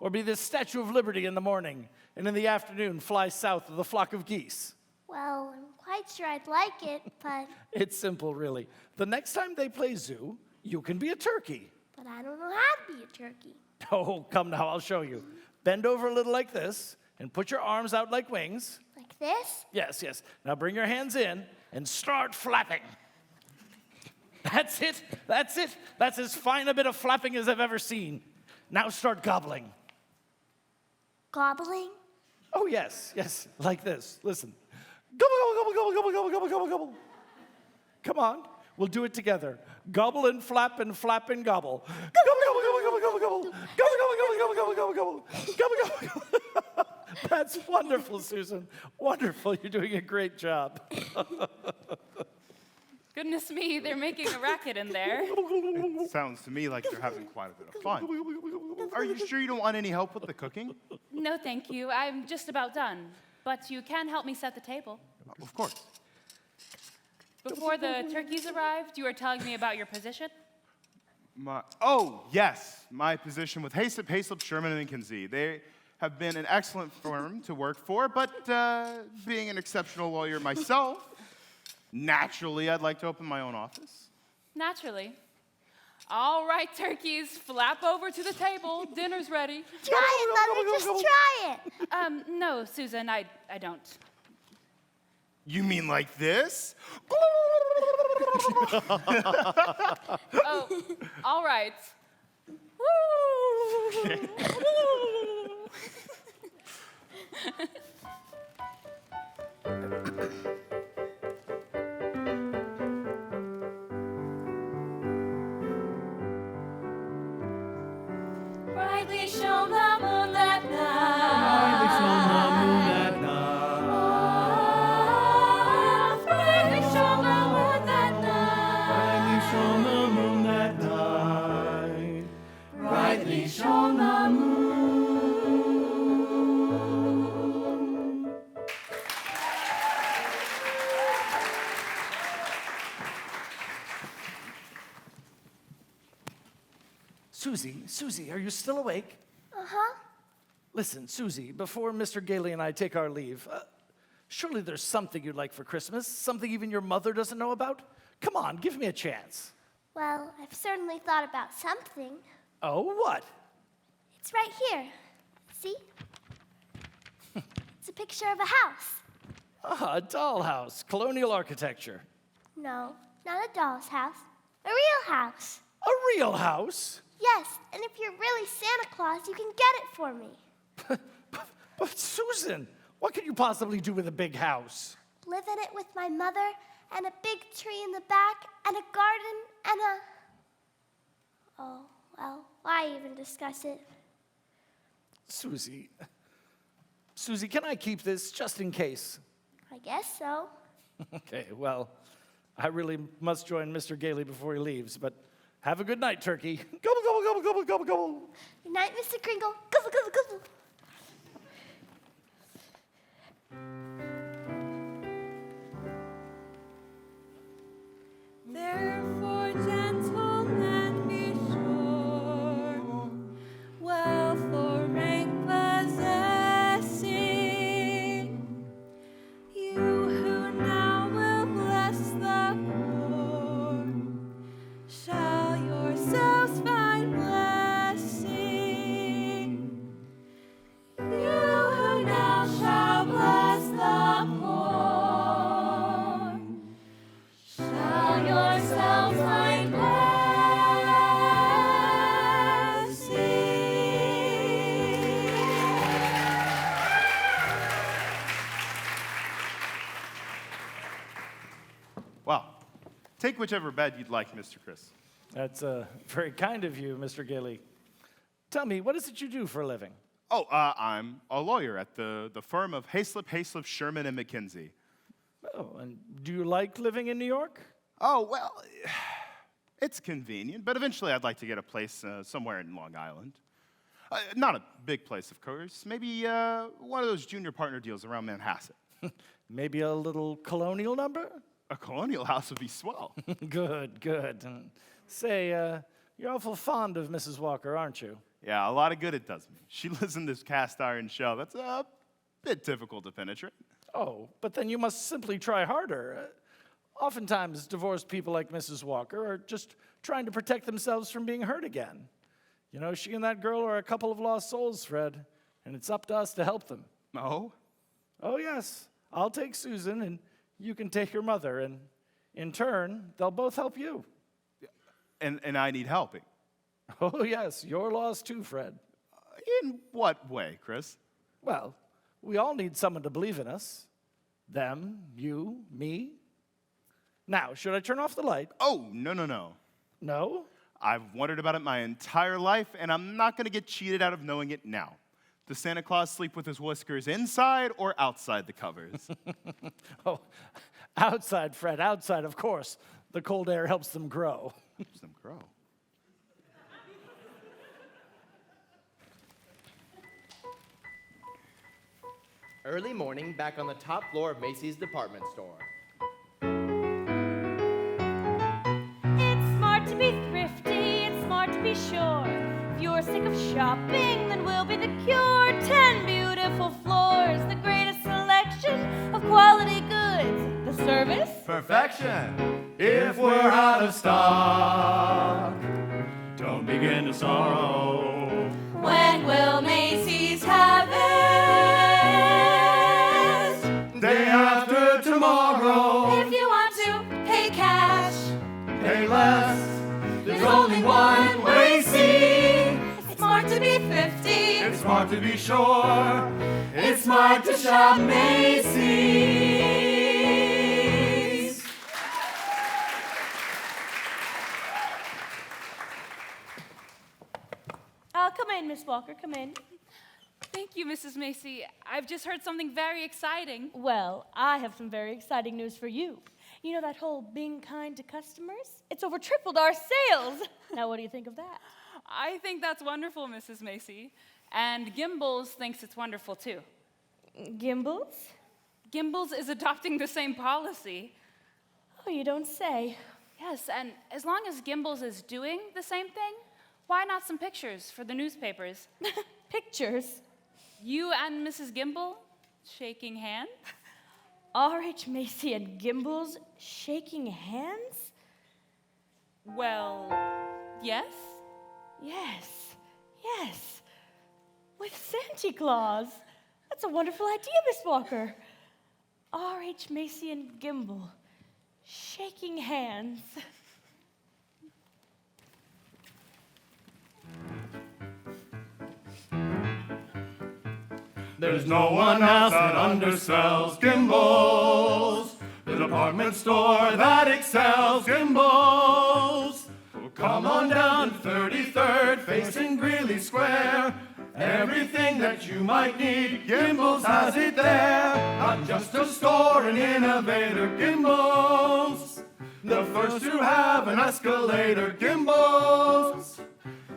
Or be the Statue of Liberty in the morning, and in the afternoon fly south with a flock of geese? Well, I'm quite sure I'd like it, but It's simple, really. The next time they play zoo, you can be a turkey. I don't know how to be a turkey. Oh, come now, I'll show you. Bend over a little like this, and put your arms out like wings. Like this? Yes. Now bring your hands in and start flapping. That's it. That's as fine a bit of flapping as I've ever seen. Now start gobbling. Gobbling? Oh, yes, like this. Listen. Gobble, gobble, gobble, gobble, gobble, gobble, gobble. Come on, we'll do it together. Gobble and flap and gobble. Gobble, gobble, gobble, gobble, gobble, gobble. Gobble, gobble, gobble, gobble, gobble, gobble. Gobble, gobble, gobble. That's wonderful, Susan. Wonderful. You're doing a great job. Goodness me, they're making a racket in there. It sounds to me like they're having quite a bit of fun. Are you sure you don't want any help with the cooking? No, thank you. I'm just about done. But you can help me set the table. Of course. Before the turkeys arrived, you were telling me about your position. Yes, my position with Hayslip, Sherman, and Kinsey. They have been an excellent firm to work for, but being an exceptional lawyer myself, naturally, I'd like to open my own office. Naturally. All right, turkeys, flap over to the table. Dinner's ready. Try it, Mother, just try it. No, Susan, I don't. You mean like this? Oh, all right. Woo! Brightly shone the moon that night. Brightly shone the moon that night. Brightly shone the moon that Brightly shone the moon that night. Brightly shone the moon. Susie, are you still awake? Uh-huh. Listen, Susie, before Mr. Gailey and I take our leave, surely there's something you'd like for Christmas, something even your mother doesn't know about? Come on, give me a chance. Well, I've certainly thought about something. Oh, what? It's right here. See? It's a picture of a house. A dollhouse, colonial architecture. No, not a doll's house. A real house. A real house? Yes, and if you're really Santa Claus, you can get it for me. But Susan, what could you possibly do with a big house? Live in it with my mother, and a big tree in the back, and a garden, and a... Oh, well, why even discuss it? Susie, can I keep this just in case? I guess so. Okay, well, I really must join Mr. Gailey before he leaves, but have a good night, turkey. Gobble, gobble, gobble, gobble, gobble, gobble. Good night, Mr. Kringle. Gobble, gobble, gobble. Therefore, gentlemen, be sure, wealth or rank possessing, you who now will bless the poor, shall yourselves find blessing. You who now shall bless the poor, shall yourselves find Well, take whichever bed you'd like, Mr. Chris. That's very kind of you, Mr. Gailey. Tell me, what is it you do for a living? I'm a lawyer at the firm of Hayslip, Sherman, and McKinsey. Oh, and do you like living in New York? Oh, well, it's convenient, but eventually I'd like to get a place somewhere in Long Island. Not a big place, of course. Maybe one of those junior partner deals around Manhasset. Maybe a little colonial number? A colonial house would be swell. Good. Say, you're awful fond of Mrs. Walker, aren't you? Yeah, a lot of good it does me. She lives in this cast iron shell that's a bit difficult to penetrate. Oh, but then you must simply try harder. Oftentimes, divorced people like Mrs. Walker are just trying to protect themselves from being hurt again. You know, she and that girl are a couple of lost souls, Fred, and it's up to us to help them. Oh? Oh, yes. I'll take Susan, and you can take your mother, and in turn, they'll both help you. And I need helping. Oh, yes, you're lost too, Fred. In what way, Chris? Well, we all need someone to believe in us. Them, you, me. Now, should I turn off the light? Oh, no. No? I've wondered about it my entire life, and I'm not going to get cheated out of knowing it now. Does Santa Claus sleep with his whiskers inside or outside the covers? Oh, outside, Fred, outside, of course. The cold air helps them grow. Helps them grow. Early morning back on the top floor of Macy's department store. It's smart to be thrifty, it's smart to be sure. If you're sick of shopping, then we'll be the cure. 10 beautiful floors, the greatest selection of quality goods. The service? Perfection. If we're out of stock, don't begin to sorrow. When will Macy's have it? Day after tomorrow, If you want to pay cash, pay less. There's only one Macy's. it's smart to be thrifty. It's smart to be sure. It's smart to shop Macy's. Come in, Miss Walker, come in. Thank you, Mrs. Macy. I've just heard something very exciting. Well, I have some very exciting news for you. You know that whole being kind to customers? It's over tripled our sales. Now, what do you think of that? I think that's wonderful, Mrs. Macy. And Gimbals thinks it's wonderful, too. Gimbals? Gimbals is adopting the same policy. Oh, you don't say. Yes, and as long as Gimbals is doing the same thing, why not some pictures for the newspapers? Pictures? You and Mrs. Gimbal shaking hands? R.H. Macy and Gimbals shaking hands? Well, yes. Yes, yes. With Santa Claus. That's a wonderful idea, Miss Walker. R.H. Macy and Gimbal shaking hands. There's no one else that undersells Gimbals. The department store that excels Gimbals. Come on down to 33rd, facing Greeley Square. Everything that you might need, Gimbals has it there. Not just a store, an innovator, Gimbals. The first to have an escalator, Gimbals.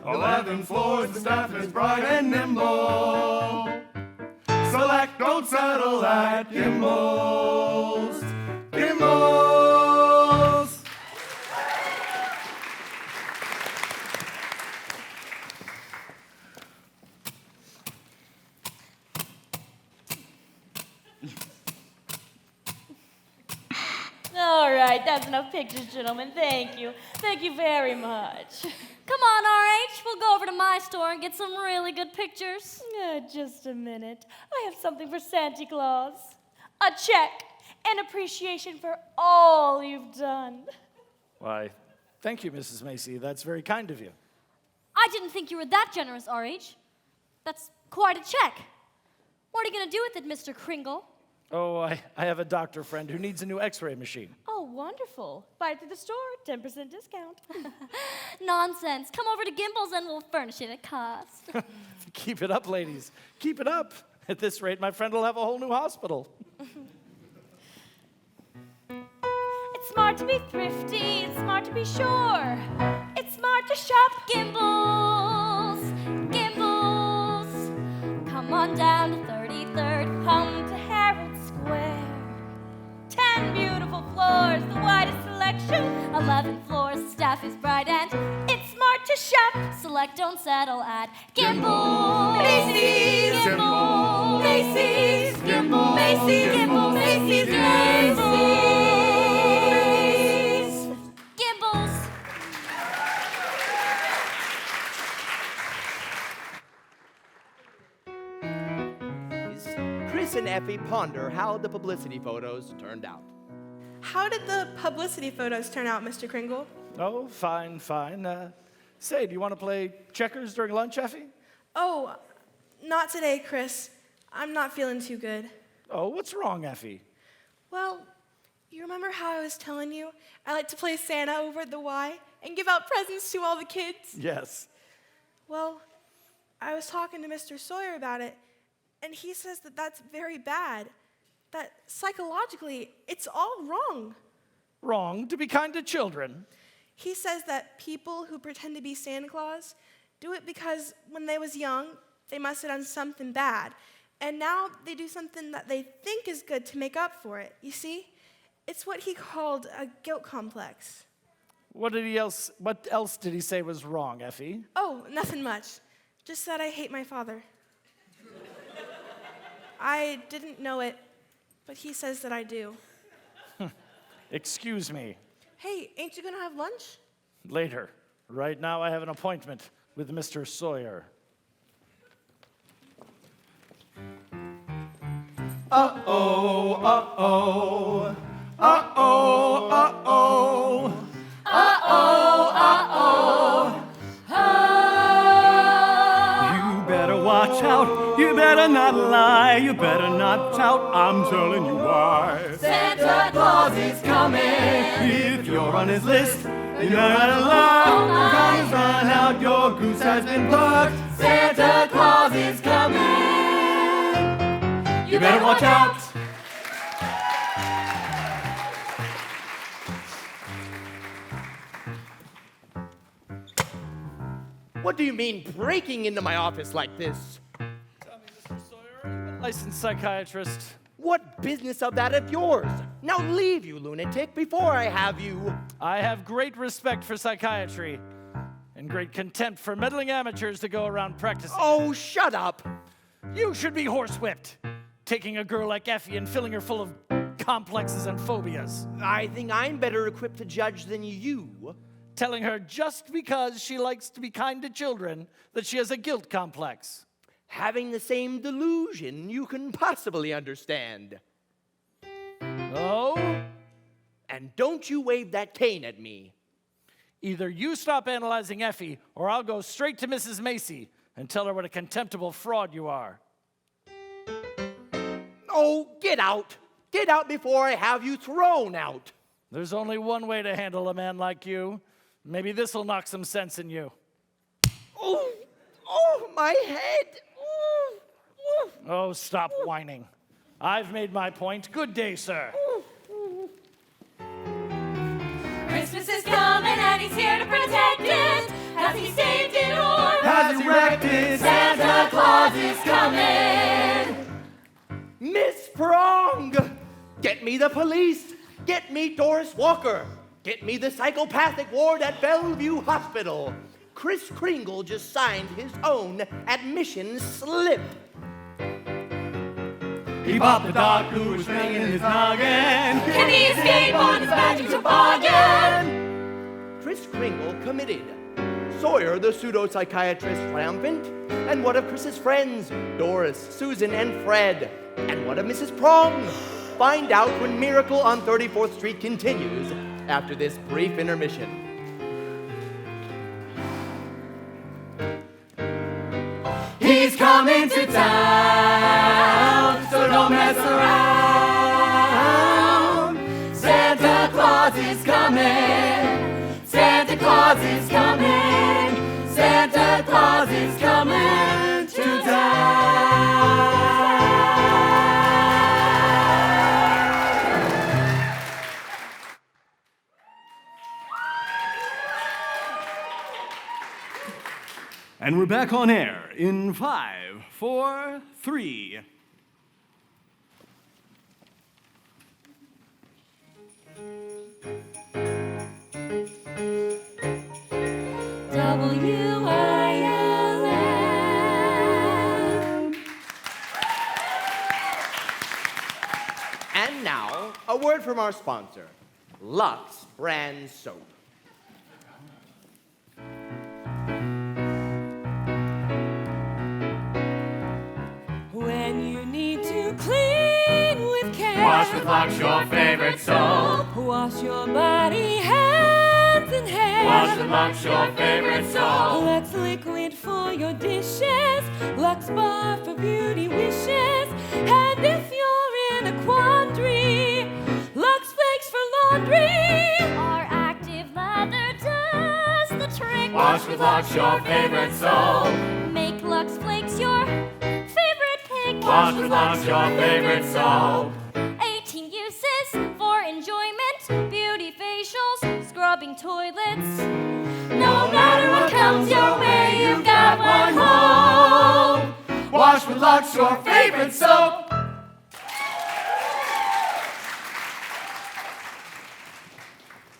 11 floors, the staff is bright and nimble. Select, don't settle at Gimbals. Gimbals. All right, that's enough pictures, gentlemen. Thank you. Thank you very much. Come on, RH. We'll go over to my store and get some really good pictures. Just a minute. I have something for Santa Claus. A check. An appreciation for all you've done. Why, thank you, Mrs. Macy. That's very kind of you. I didn't think you were that generous, RH. That's quite a check. What are you going to do with it, Mr. Kringle? Oh, I have a doctor friend who needs a new x-ray machine. Oh, wonderful. Buy it through the store, 10% discount. Nonsense. Come over to Gimbals and we'll furnish it at cost. Keep it up, ladies. Keep it up. At this rate, my friend will have a whole new hospital. It's smart to be thrifty. It's smart to be sure. It's smart to shop. Gimbals, Gimbals. Come on down to 33rd. Come to Herald Square. 10 beautiful floors, the widest selection. 11 floors, staff is bright and It's smart to shop. select, don't settle at Gimbals. Macy's. Gimbals. Macy's. Gimbals. Macy's. Gimbals. Macy's. Macy's. Gimbals. Chris and Effie ponder how the publicity photos turned out. How did the publicity photos turn out, Mr. Kringle? Oh, fine, fine. Say, do you want to play checkers during lunch, Effie? Oh, not today, Chris. I'm not feeling too good. Oh, what's wrong, Effie? Well, you remember how I was telling you I like to play Santa over at the Y and give out presents to all the kids? Yes. Well, I was talking to Mr. Sawyer about it, and he says that that's very bad. That psychologically, it's all wrong. Wrong to be kind to children. He says that people who pretend to be Santa Claus do it because when they was young, they must have done something bad. And now they do something that they think is good to make up for it. You see? It's what he called a guilt complex. What else did he say was wrong, Effie? Oh, nothing much. Just that I hate my father. I didn't know it, but he says that I do. Excuse me. Hey, ain't you gonna have lunch? Later. Right now I have an appointment with Mr. Sawyer. Uh-oh, uh-oh. Uh-oh, uh-oh. Uh-oh, uh-oh. You better watch out. You better not lie. You better not pout. I'm telling you why. Santa Claus is coming. If you're on his list, then you're out of luck. Time has run out. Your goose has been plucked. Santa Claus is coming. You better watch out. What do you mean breaking into my office like this? Tell me, Mr. Sawyer, are you a licensed psychiatrist? What business of that of yours? Now leave, you lunatic, before I have you. I have great respect for psychiatry and great contempt for meddling amateurs to go around practicing. Oh, shut up. You should be horsewhipped, taking a girl like Effie and filling her full of complexes and phobias. I think I'm better equipped to judge than you. Telling her just because she likes to be kind to children that she has a guilt complex. Having the same delusion you can possibly understand. Oh? And don't you wave that cane at me. Either you stop analyzing Effie, or I'll go straight to Mrs. Macy and tell her what a contemptible fraud you are. Oh, get out. Get out before I have you thrown out. There's only one way to handle a man like you. Maybe this will knock some sense in you. Oh, my head. Oh, stop whining. I've made my point. Good day, sir. Christmas is coming and he's here to protect it. Has he saved it or Has he wrecked it? Santa Claus is coming. Miss Prong! Get me the police. Get me Doris Walker. Get me the psychopathic ward at Bellevue Hospital. Kris Kringle just signed his own admission slip. He popped the doctor who was swinging his noggin. Can he escape on his magic toboggan? Kris Kringle committed. Sawyer, the pseudo-psychiatrist, triumphant. And what of Chris's friends, Doris, Susan, and Fred? And what of Mrs. Prong? Find out when Miracle on 34th Street continues after this brief intermission. He's coming to town, so don't mess around. Santa Claus is coming. Santa Claus is coming. Santa Claus is coming to town. And we're back on air in 5, 4, 3. WILM. And now, a word from our sponsor, Lux Brand Soap. When you need to clean with care, Wash with Lux, your favorite soap. wash your body, hands, and hair. Wash with Lux, your favorite soap. Lux Liquid for your dishes, Lux Bar for beauty wishes. And if you're in a quandary, Lux Flakes for laundry. Our active lather does the trick. Wash with Lux, your favorite soap. Make Lux with Lux, your favorite soap. 18 uses for enjoyment, beauty facials, scrubbing toilets. No matter what comes your way, you've got one home. Wash with Lux, your favorite soap.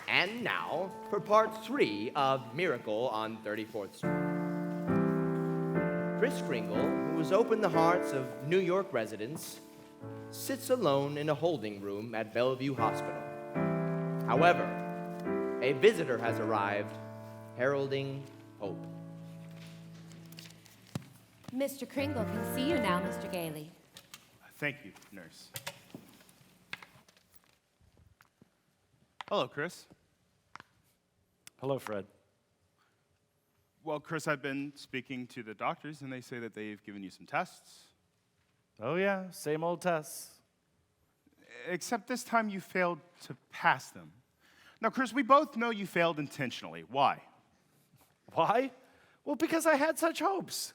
And now for part 3 of Miracle on 34th Street. Kris Kringle, who has opened the hearts of New York residents, sits alone in a holding room at Bellevue Hospital. However, a visitor has arrived, heralding hope. Mr. Kringle can see you now, Mr. Gailey. Thank you, nurse. Hello, Kris. Hello, Fred. Well, Kris, I've been speaking to the doctors, and they say that they've given you some tests. Oh, yeah, same old tests. Except this time you failed to pass them. Now, Kris, we both know you failed intentionally. Why? Why? Well, because I had such hopes.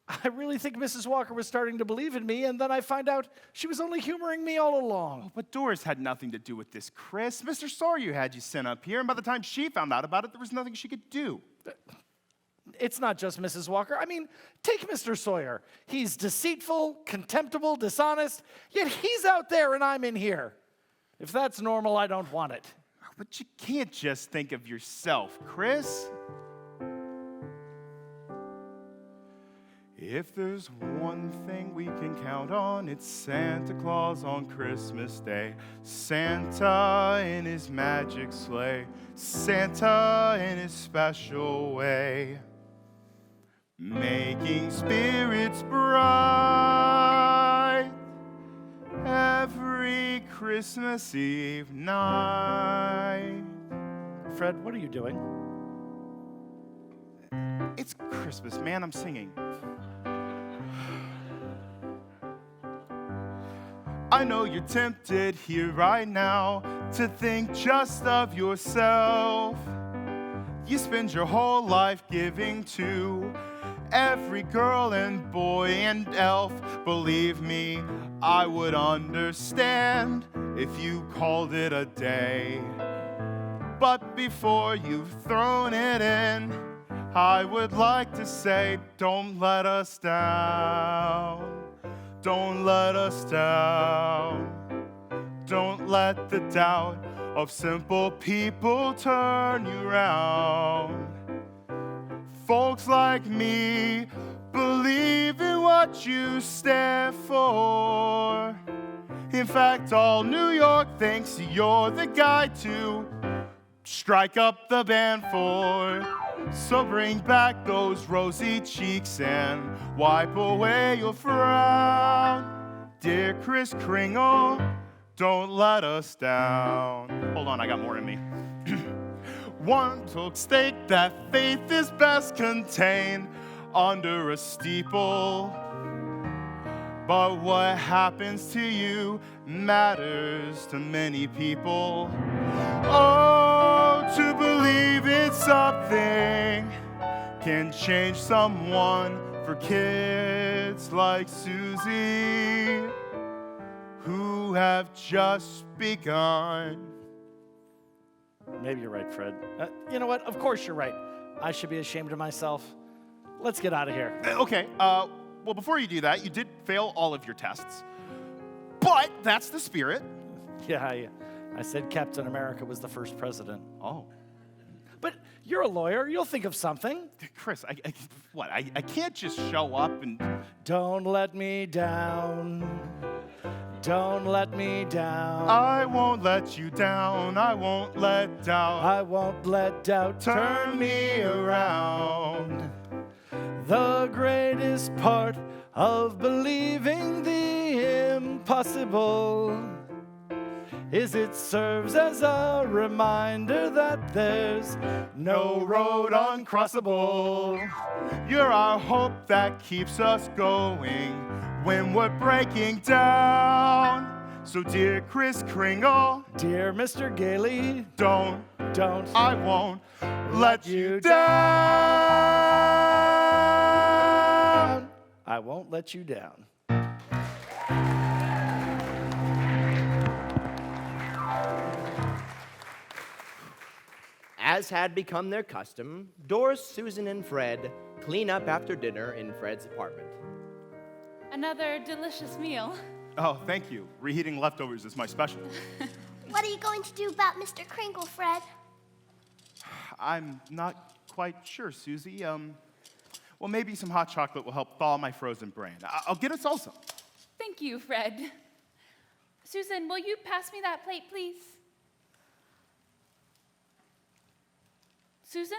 I really think Mrs. Walker was starting to believe in me, and then I find out she was only humoring me all along. Oh, but Doris had nothing to do with this, Kris. Mr. Sawyer had you sent up here, and by the time she found out about it, there was nothing she could do. It's not just Mrs. Walker. I mean, take Mr. Sawyer. He's deceitful, contemptible, dishonest, yet he's out there and I'm in here. If that's normal, I don't want it. But you can't just think of yourself, Kris. If there's one thing we can count on, it's Santa Claus on Christmas Day. Santa in his magic sleigh, Santa in his special way, making spirits bright every Christmas Eve night. Fred, what are you doing? It's Christmas, man. I'm singing. I know you're tempted here right now to think just of yourself. You spend your whole life giving to every girl and boy and elf. Believe me, I would understand if you called it a day. But before you've thrown it in, I would like to say, don't let us down. Don't let us down. Don't let the doubt of simple people turn you round. Folks like me believe in what you stand for. In fact, all New York thinks you're the guy to strike up the band for. So bring back those rosy cheeks and wipe away your frown. Dear Kris Kringle, don't let us down. Hold on, I got more in me. One took state that faith is best contained under a steeple. But what happens to you matters to many people. Oh, to believe in something can change someone. For kids like Susie, who have just begun. Maybe you're right, Fred. You know what? Of course you're right. I should be ashamed of myself. Let's get out of here. Okay, well, before you do that, you did fail all of your tests. But that's the spirit. Yeah, I said Captain America was the first president. Oh. But you're a lawyer. You'll think of something. Kris, I can't just show up and... Don't let me down. Don't let me down. I won't let you down. I won't let doubt. I won't let doubt turn me around. The greatest part of believing the impossible is it serves as a reminder that there's no road uncrossable. You're our hope that keeps us going when we're breaking down. So dear Kris Kringle, dear Mr. Gailey, don't, I won't let you down. I won't let you down. As had become their custom, Doris, Susan, and Fred clean up after dinner in Fred's apartment. Another delicious meal. Oh, thank you. Reheating leftovers is my special. What are you going to do about Mr. Kringle, Fred? I'm not quite sure, Susie. Well, maybe some hot chocolate will help thaw my frozen brain. I'll get us all some. Thank you, Fred. Susan, will you pass me that plate, please? Susan?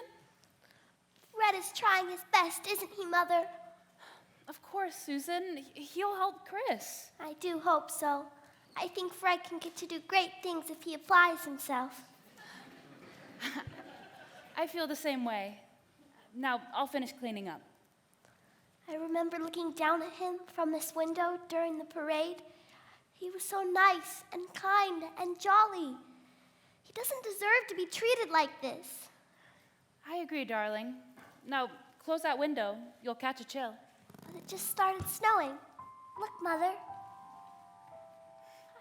Fred is trying his best, isn't he, Mother? Of course, Susan. He'll help Chris. I do hope so. I think Fred can get to do great things if he applies himself. I feel the same way. Now, I'll finish cleaning up. I remember looking down at him from this window during the parade. He was so nice and kind and jolly. He doesn't deserve to be treated like this. I agree, darling. Now, close that window. You'll catch a chill. But it just started snowing. Look, Mother.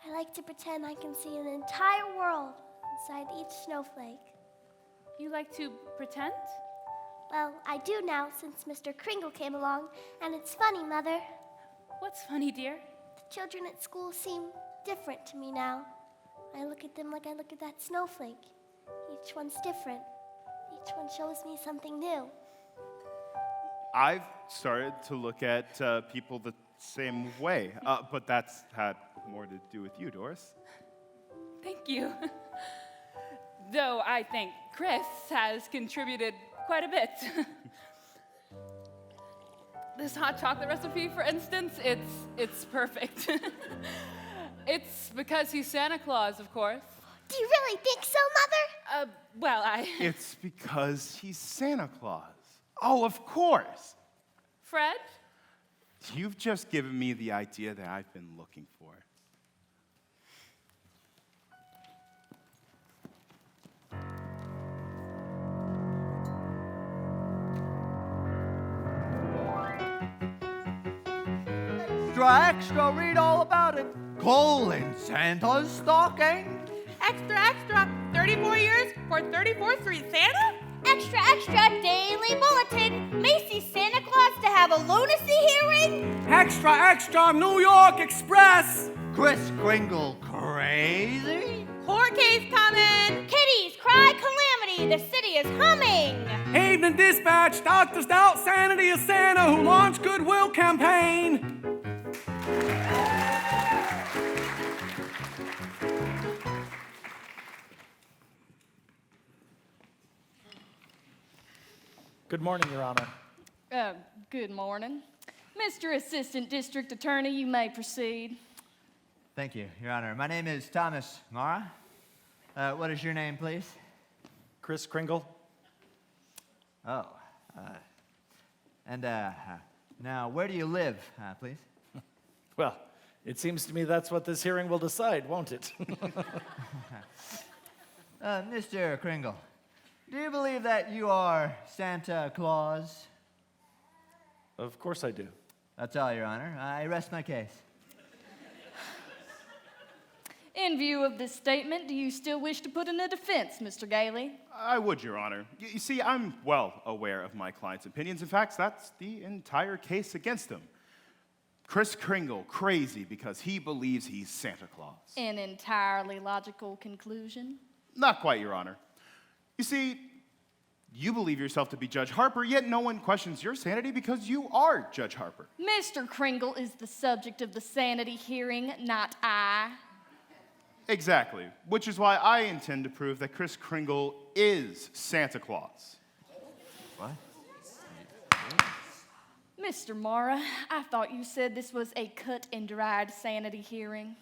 I like to pretend I can see an entire world inside each snowflake. You like to pretend? Well, I do now since Mr. Kringle came along, and it's funny, Mother. What's funny, dear? The children at school seem different to me now. I look at them like I look at that snowflake. Each one's different. Each one shows me something new. I've started to look at people the same way, but that's had more to do with you, Doris. Thank you. Though I think Chris has contributed quite a bit. This hot chocolate recipe, for instance, it's perfect. It's because he's Santa Claus, of course. Do you really think so, Mother? It's because he's Santa Claus. Oh, of course. Fred? You've just given me the idea that I've been looking for. Extra, extra, read all about it. Coal in Santa's stocking. Extra, extra, 34 years for 34th Street Santa? Extra, extra, Daily Bulletin. Macy's Santa Claus to have a lunacy hearing. Extra, extra, New York Express. Kris Kringle crazy. Court case coming. Kitties cry calamity. The city is humming. Evening Dispatch, Dr. Stout, Sanity is Santa, who launched Goodwill campaign. Good morning, Your Honor. Good morning. Mr. Assistant District Attorney, you may proceed. Thank you, Your Honor. My name is Thomas Mara. What is your name, please? Kris Kringle. Oh. Now, where do you live, please? Well, it seems to me that's what this hearing will decide, won't it? Mr. Kringle, do you believe that you are Santa Claus? Of course I do. That's all, Your Honor. I rest my case. In view of this statement, do you still wish to put in a defense, Mr. Gailey? I would, Your Honor. You see, I'm well aware of my client's opinions. In fact, that's the entire case against him. Kris Kringle, crazy because he believes he's Santa Claus. An entirely logical conclusion? Not quite, Your Honor. You see, you believe yourself to be Judge Harper, yet no one questions your sanity because you are Judge Harper. Mr. Kringle is the subject of the sanity hearing, not I. Exactly, which is why I intend to prove that Kris Kringle is Santa Claus. What? Mr. Mara, I thought you said this was a cut and dried sanity hearing.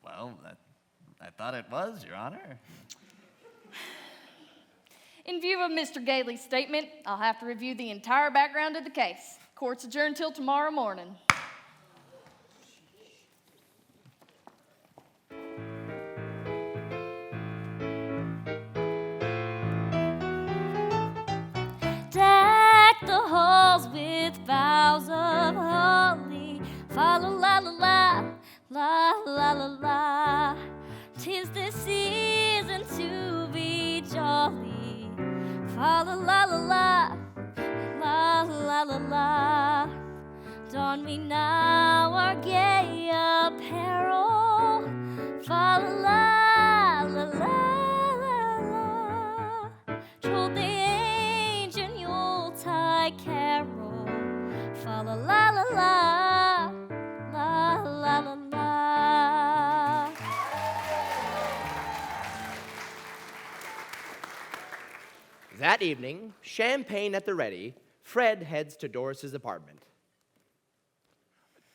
Well, I thought it was, Your Honor. In view of Mr. Gailey's statement, I'll have to review the entire background of the case. Court's adjourned till tomorrow morning. Deck the halls with boughs of holly. Fa la la la la, la la la la. 'Tis the season to be jolly. Don we now our gay apparel. Fa la la la la la. Trolled the ancient Yuletide carol. Fa la la la la. La la la la. That evening, champagne at the ready, Fred heads to Doris's apartment.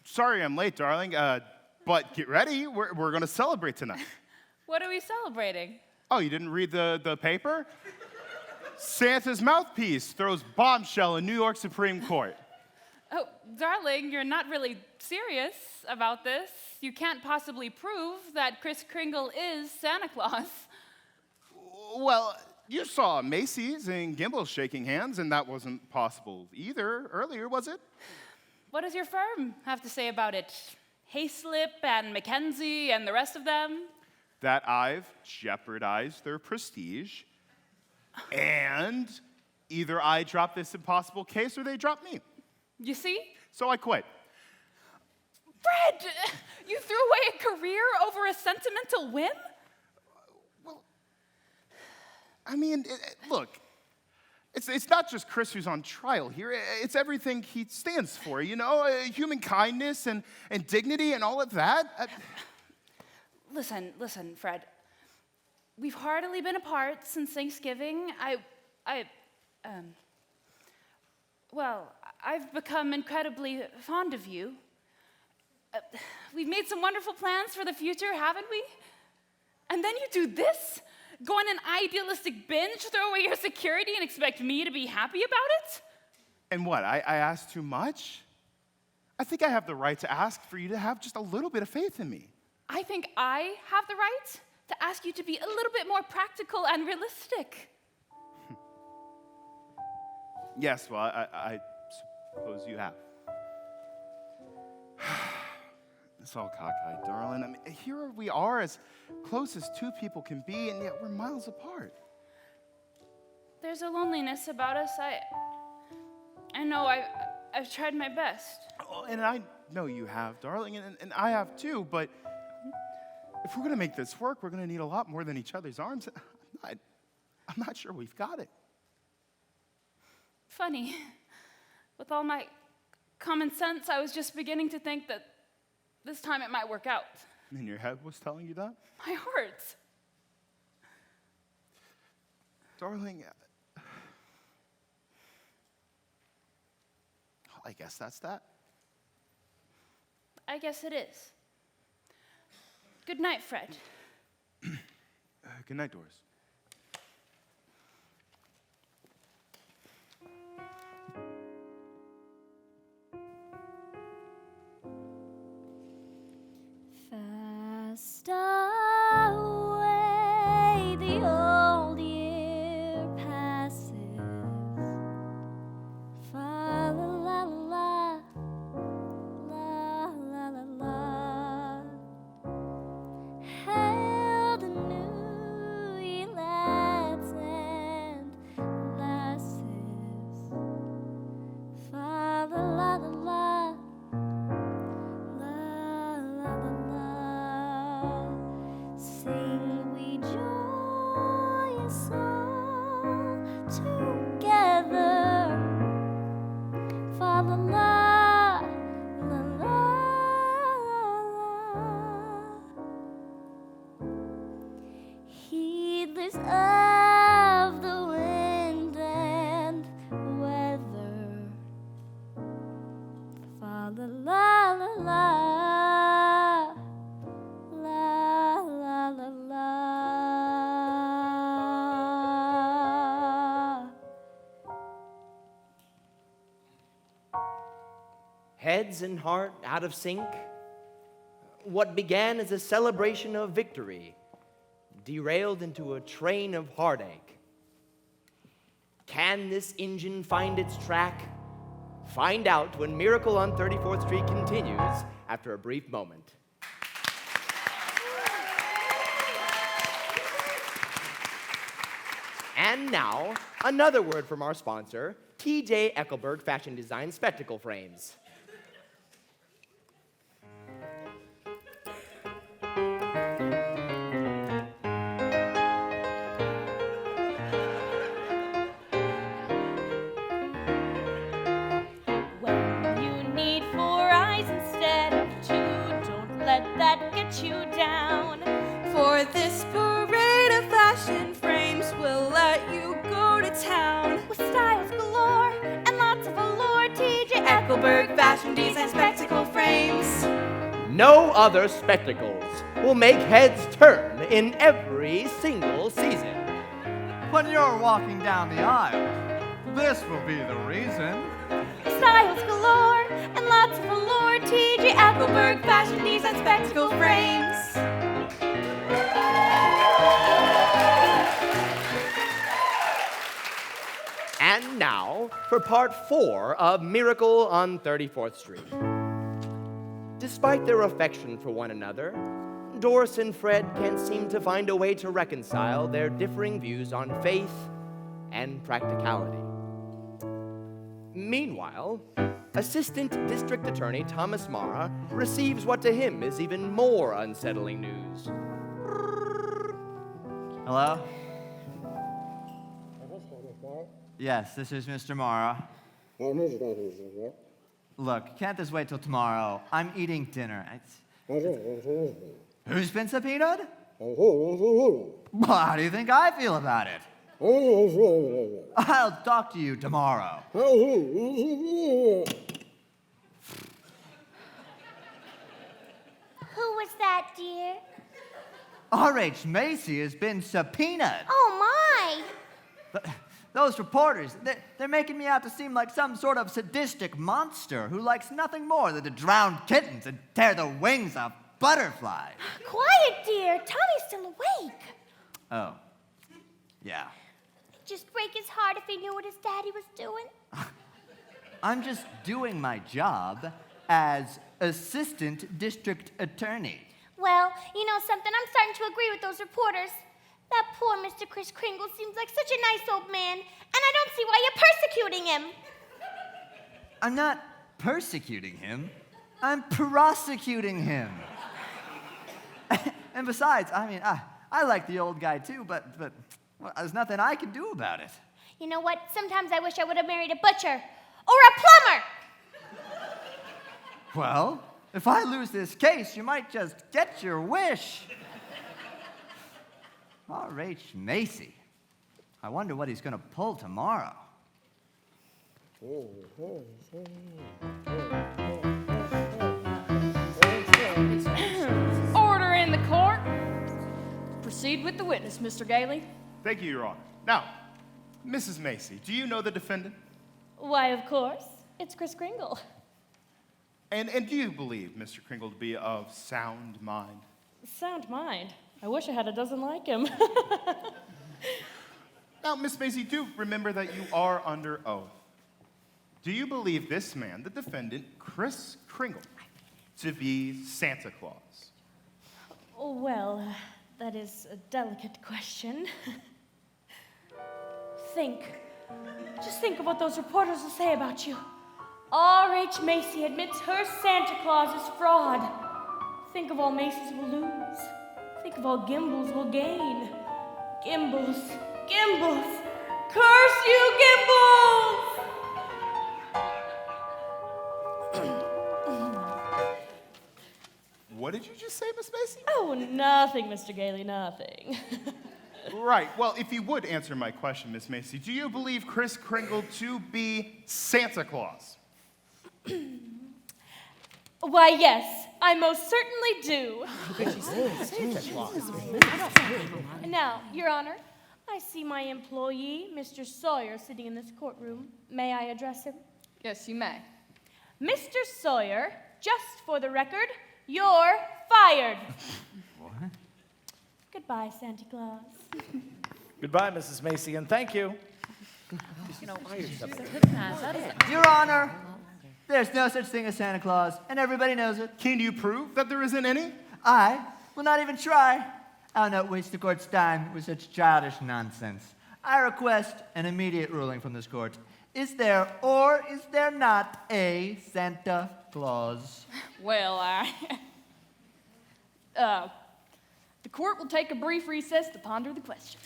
Sorry I'm late, darling, but get ready. We're going to celebrate tonight. What are we celebrating? Oh, you didn't read the paper? Santa's mouthpiece throws bombshell in New York Supreme Court. Oh, darling, you're not really serious about this. You can't possibly prove that Kris Kringle is Santa Claus. Well, you saw Macy's and Gimbel shaking hands, and that wasn't possible either earlier, was it? What does your firm have to say about it? Hayslip and Mackenzie and the rest of them? That I've jeopardized their prestige, and either I drop this impossible case or they drop me. You see? So I quit. Fred, you threw away a career over a sentimental whim? I mean, look, it's not just Kris who's on trial here. It's everything he stands for, you know, human kindness and dignity and all of that. Listen, Fred. We've hardly been apart since Thanksgiving. I've become incredibly fond of you. We've made some wonderful plans for the future, haven't we? And then you do this? Go on an idealistic binge, throw away your security, and expect me to be happy about it? And what, I asked too much? I think I have the right to ask for you to have just a little bit of faith in me. I think I have the right to ask you to be a little bit more practical and realistic. Yes, well, I suppose you have. It's all cockeyed, darling. I mean, here we are, as close as two people can be, and yet we're miles apart. There's a loneliness about us. I know I've tried my best. Oh, and I know you have, darling, and I have too, but if we're going to make this work, we're going to need a lot more than each other's arms. I'm not sure we've got it. Funny. With all my common sense, I was just beginning to think that this time it might work out. And your head was telling you that? My heart. Darling, I guess that's that. I guess it is. Good night, Fred. Good night, Doris. Fast away the old year passes. Fa la la la la la la la. Hail the new year, lads and lasses. Fa la la la la. Sing we joyous all together. Fa la la la la la. Heedless of the wind and weather. Fa la la la la. Heads and heart out of sync. What began as a celebration of victory derailed into a train of heartache. Can this engine find its track? Find out when Miracle on 34th Street continues after a brief moment. And now, another word from our sponsor, TJ Eckelberg Fashion Design Spectacle Frames. let that get you down. For this parade of fashion frames, we'll let you go to town. With styles galore and lots of allure, TJ Eckelberg Fashion Design Spectacle Frames. No other spectacles will make heads turn in every single season. When you're walking down the aisle, this will be the reason. Styles galore and lots of allure, TJ Eckelberg Fashion Design Spectacle Frames. And now for part 4 of Miracle on 34th Street. Despite their affection for one another, Doris and Fred can't seem to find a way to reconcile their differing views on faith and practicality. Meanwhile, Assistant District Attorney Thomas Mara receives what to him is even more unsettling news. Hello? Yes, this is Mr. Mara. Look, can't this wait till tomorrow? I'm eating dinner. Who's been subpoenaed? Well, how do you think I feel about it? I'll talk to you tomorrow. Who was that, dear? R.H. Macy has been subpoenaed. Oh, my! Those reporters, they're making me out to seem like some sort of sadistic monster who likes nothing more than to drown kittens and tear the wings off butterflies. Quiet, dear. Tommy's still awake. Oh, yeah. It'd just break his heart if he knew what his daddy was doing. I'm just doing my job as Assistant District Attorney. Well, you know something? I'm starting to agree with those reporters. That poor Mr. Kris Kringle seems like such a nice old man, and I don't see why you're persecuting him. I'm not persecuting him. I'm prosecuting him. And besides, I mean, I like the old guy too, but well, there's nothing I can do about it. You know what? Sometimes I wish I would have married a butcher or a plumber. Well, if I lose this case, you might just get your wish. R.H. Macy. I wonder what he's going to pull tomorrow. Order in the court. Proceed with the witness, Mr. Gailey. Thank you, Your Honor. Now, Mrs. Macy, do you know the defendant? Why, of course. It's Kris Kringle. And do you believe Mr. Kringle to be of sound mind? Sound mind. I wish I had a dozen like him. Now, Miss Macy, do remember that you are under oath. Do you believe this man, the defendant, Kris Kringle, to be Santa Claus? Well, that is a delicate question. Just think of what those reporters will say about you. R.H. Macy admits her Santa Claus is fraud. Think of all Macy's will lose. Think of all Gimbels will gain. Gimbels. Curse you, Gimbels! What did you just say, Miss Macy? Oh, nothing, Mr. Gailey, nothing. Right. Well, if you would answer my question, Miss Macy, do you believe Kris Kringle to be Santa Claus? Why, yes, I most certainly do. Now, Your Honor, I see my employee, Mr. Sawyer, sitting in this courtroom. May I address him? Yes, you may. Mr. Sawyer, just for the record, you're fired. What? Goodbye, Santa Claus. Goodbye, Mrs. Macy, and thank you. Your Honor, there's no such thing as Santa Claus, and everybody knows it. Can you prove that there isn't any? I will not even try. I'll not waste the court's time with such childish nonsense. I request an immediate ruling from this court. Is there or is there not a Santa Claus? Well, the court will take a brief recess to ponder the question.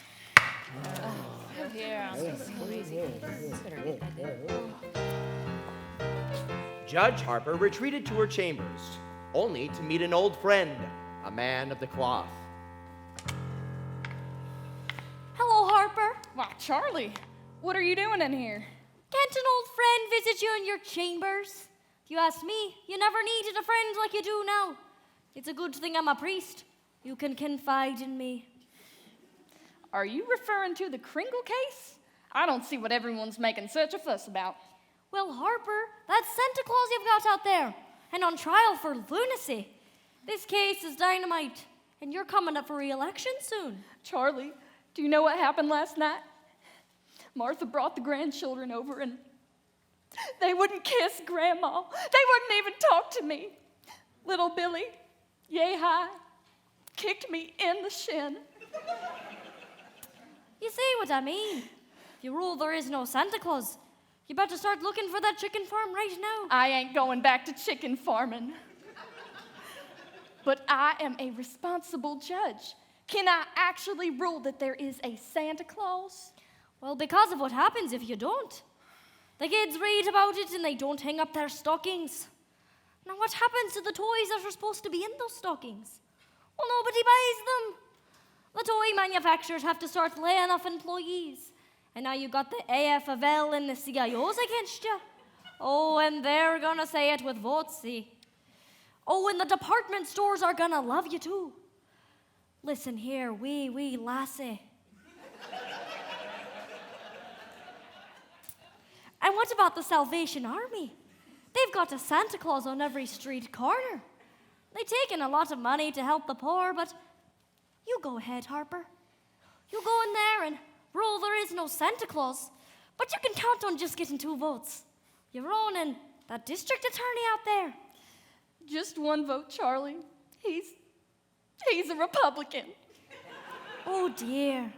Judge Harper retreated to her chambers. only to meet an old friend, a man of the cloth. Hello, Harper. Wow, Charlie, what are you doing in here? Can't an old friend visit you in your chambers? If you ask me, you never needed a friend like you do now. It's a good thing I'm a priest. You can confide in me. Are you referring to the Kringle case? I don't see what everyone's making such a fuss about. Well, Harper, that's Santa Claus you've got out there, and on trial for lunacy. This case is dynamite, and you're coming up for re-election soon. Charlie, do you know what happened last night? Martha brought the grandchildren over, and they wouldn't kiss Grandma. They wouldn't even talk to me. Little Billy, yay high, kicked me in the shin. You see what I mean? If you rule there is no Santa Claus, you better start looking for that chicken farm right now. I ain't going back to chicken farming. But I am a responsible judge. Can I actually rule that there is a Santa Claus? Well, because of what happens if you don't. The kids read about it and they don't hang up their stockings. Now, what happens to the toys that are supposed to be in those stockings? Well, nobody buys them. The toy manufacturers have to start laying off employees. And now you've got the AFL and the CIOs against you. Oh, and they're gonna say it with votes, see. Oh, and the department stores are gonna love you too. Listen here, wee lassie. And what about the Salvation Army? They've got a Santa Claus on every street corner. They take in a lot of money to help the poor, but you go ahead, Harper. You go in there and rule there is no Santa Claus, but you can count on just getting 2 votes. Your own and that district attorney out there. Just 1 vote, Charlie. He's a Republican. Oh, dear.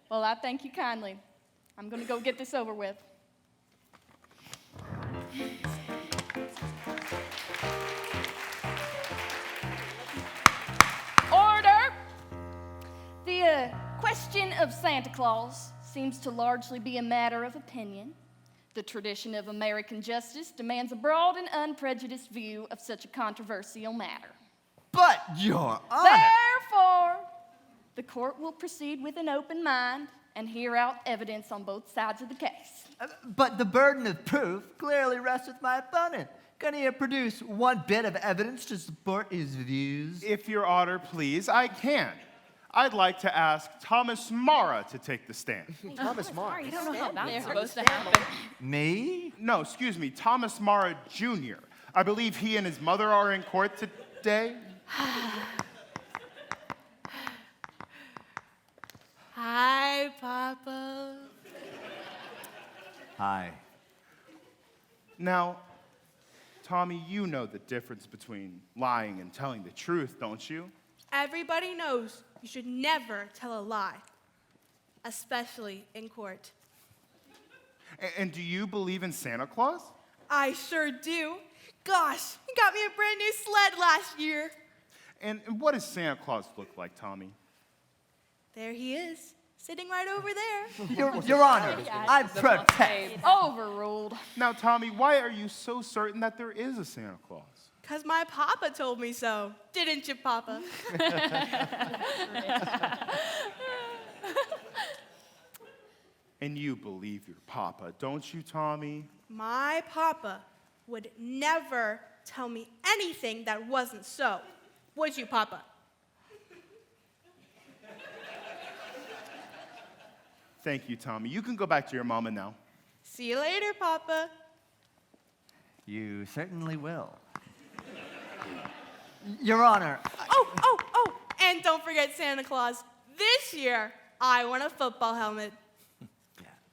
Well, I thank you kindly. I'm going to go get this over with. Order! The question of Santa Claus seems to largely be a matter of opinion. The tradition of American justice demands a broad and unprejudiced view of such a controversial matter. But, Your Honor. Therefore, the court will proceed with an open mind and hear out evidence on both sides of the case. But the burden of proof clearly rests with my opponent. Can he produce 1 bit of evidence to support his views? If Your Honor, please, I can. I'd like to ask Thomas Mara to take the stand. Thomas Mara. I don't know how that's supposed to happen. Me? No, excuse me, Thomas Mara Jr. I believe he and his mother are in court today. Hi, Papa. Hi. Now, Tommy, you know the difference between lying and telling the truth, don't you? Everybody knows you should never tell a lie, especially in court. And do you believe in Santa Claus? I sure do. Gosh, he got me a brand new sled last year. And what does Santa Claus look like, Tommy? There he is, sitting right over there. Your Honor, I protest. Overruled. Now, Tommy, why are you so certain that there is a Santa Claus? Because my papa told me so. Didn't you, Papa? And you believe your papa, don't you, Tommy? My papa would never tell me anything that wasn't so. Would you, Papa? Thank you, Tommy. You can go back to your mama now. See you later, Papa. You certainly will. Your Honor. Oh, and don't forget Santa Claus. This year, I want a football helmet.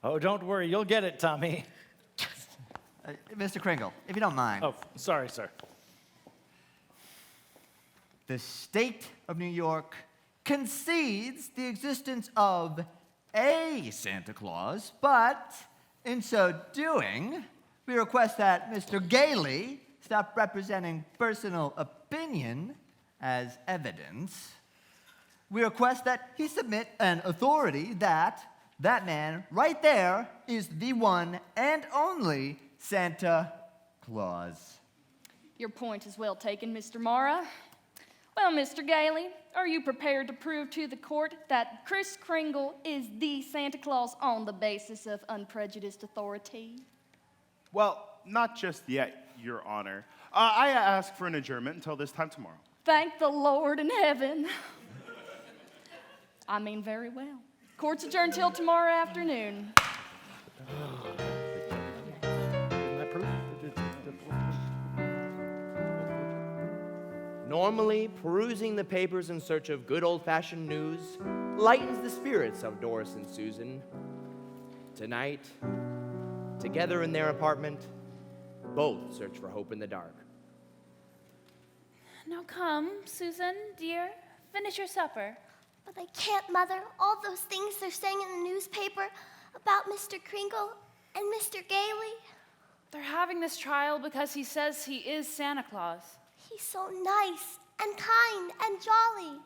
Oh, don't worry, you'll get it, Tommy. Mr. Kringle, if you don't mind. Oh, sorry, sir. The state of New York concedes the existence of a Santa Claus, but in so doing, we request that Mr. Gailey stop representing personal opinion as evidence. We request that he submit an authority that man right there is the one and only Santa Claus. Your point is well taken, Mr. Mara. Well, Mr. Gailey, are you prepared to prove to the court that Kris Kringle is the Santa Claus on the basis of unprejudiced authority? Well, not just yet, Your Honor. I ask for an adjournment until this time tomorrow. Thank the Lord in heaven. I mean very well. Court's adjourned till tomorrow afternoon. Normally, perusing the papers in search of good old-fashioned news lightens the spirits of Doris and Susan. Tonight, together in their apartment, both search for hope in the dark. Now come, Susan, dear, finish your supper. But I can't, Mother. All those things they're saying in the newspaper about Mr. Kringle and Mr. Gailey. They're having this trial because he says he is Santa Claus. He's so nice and kind and jolly.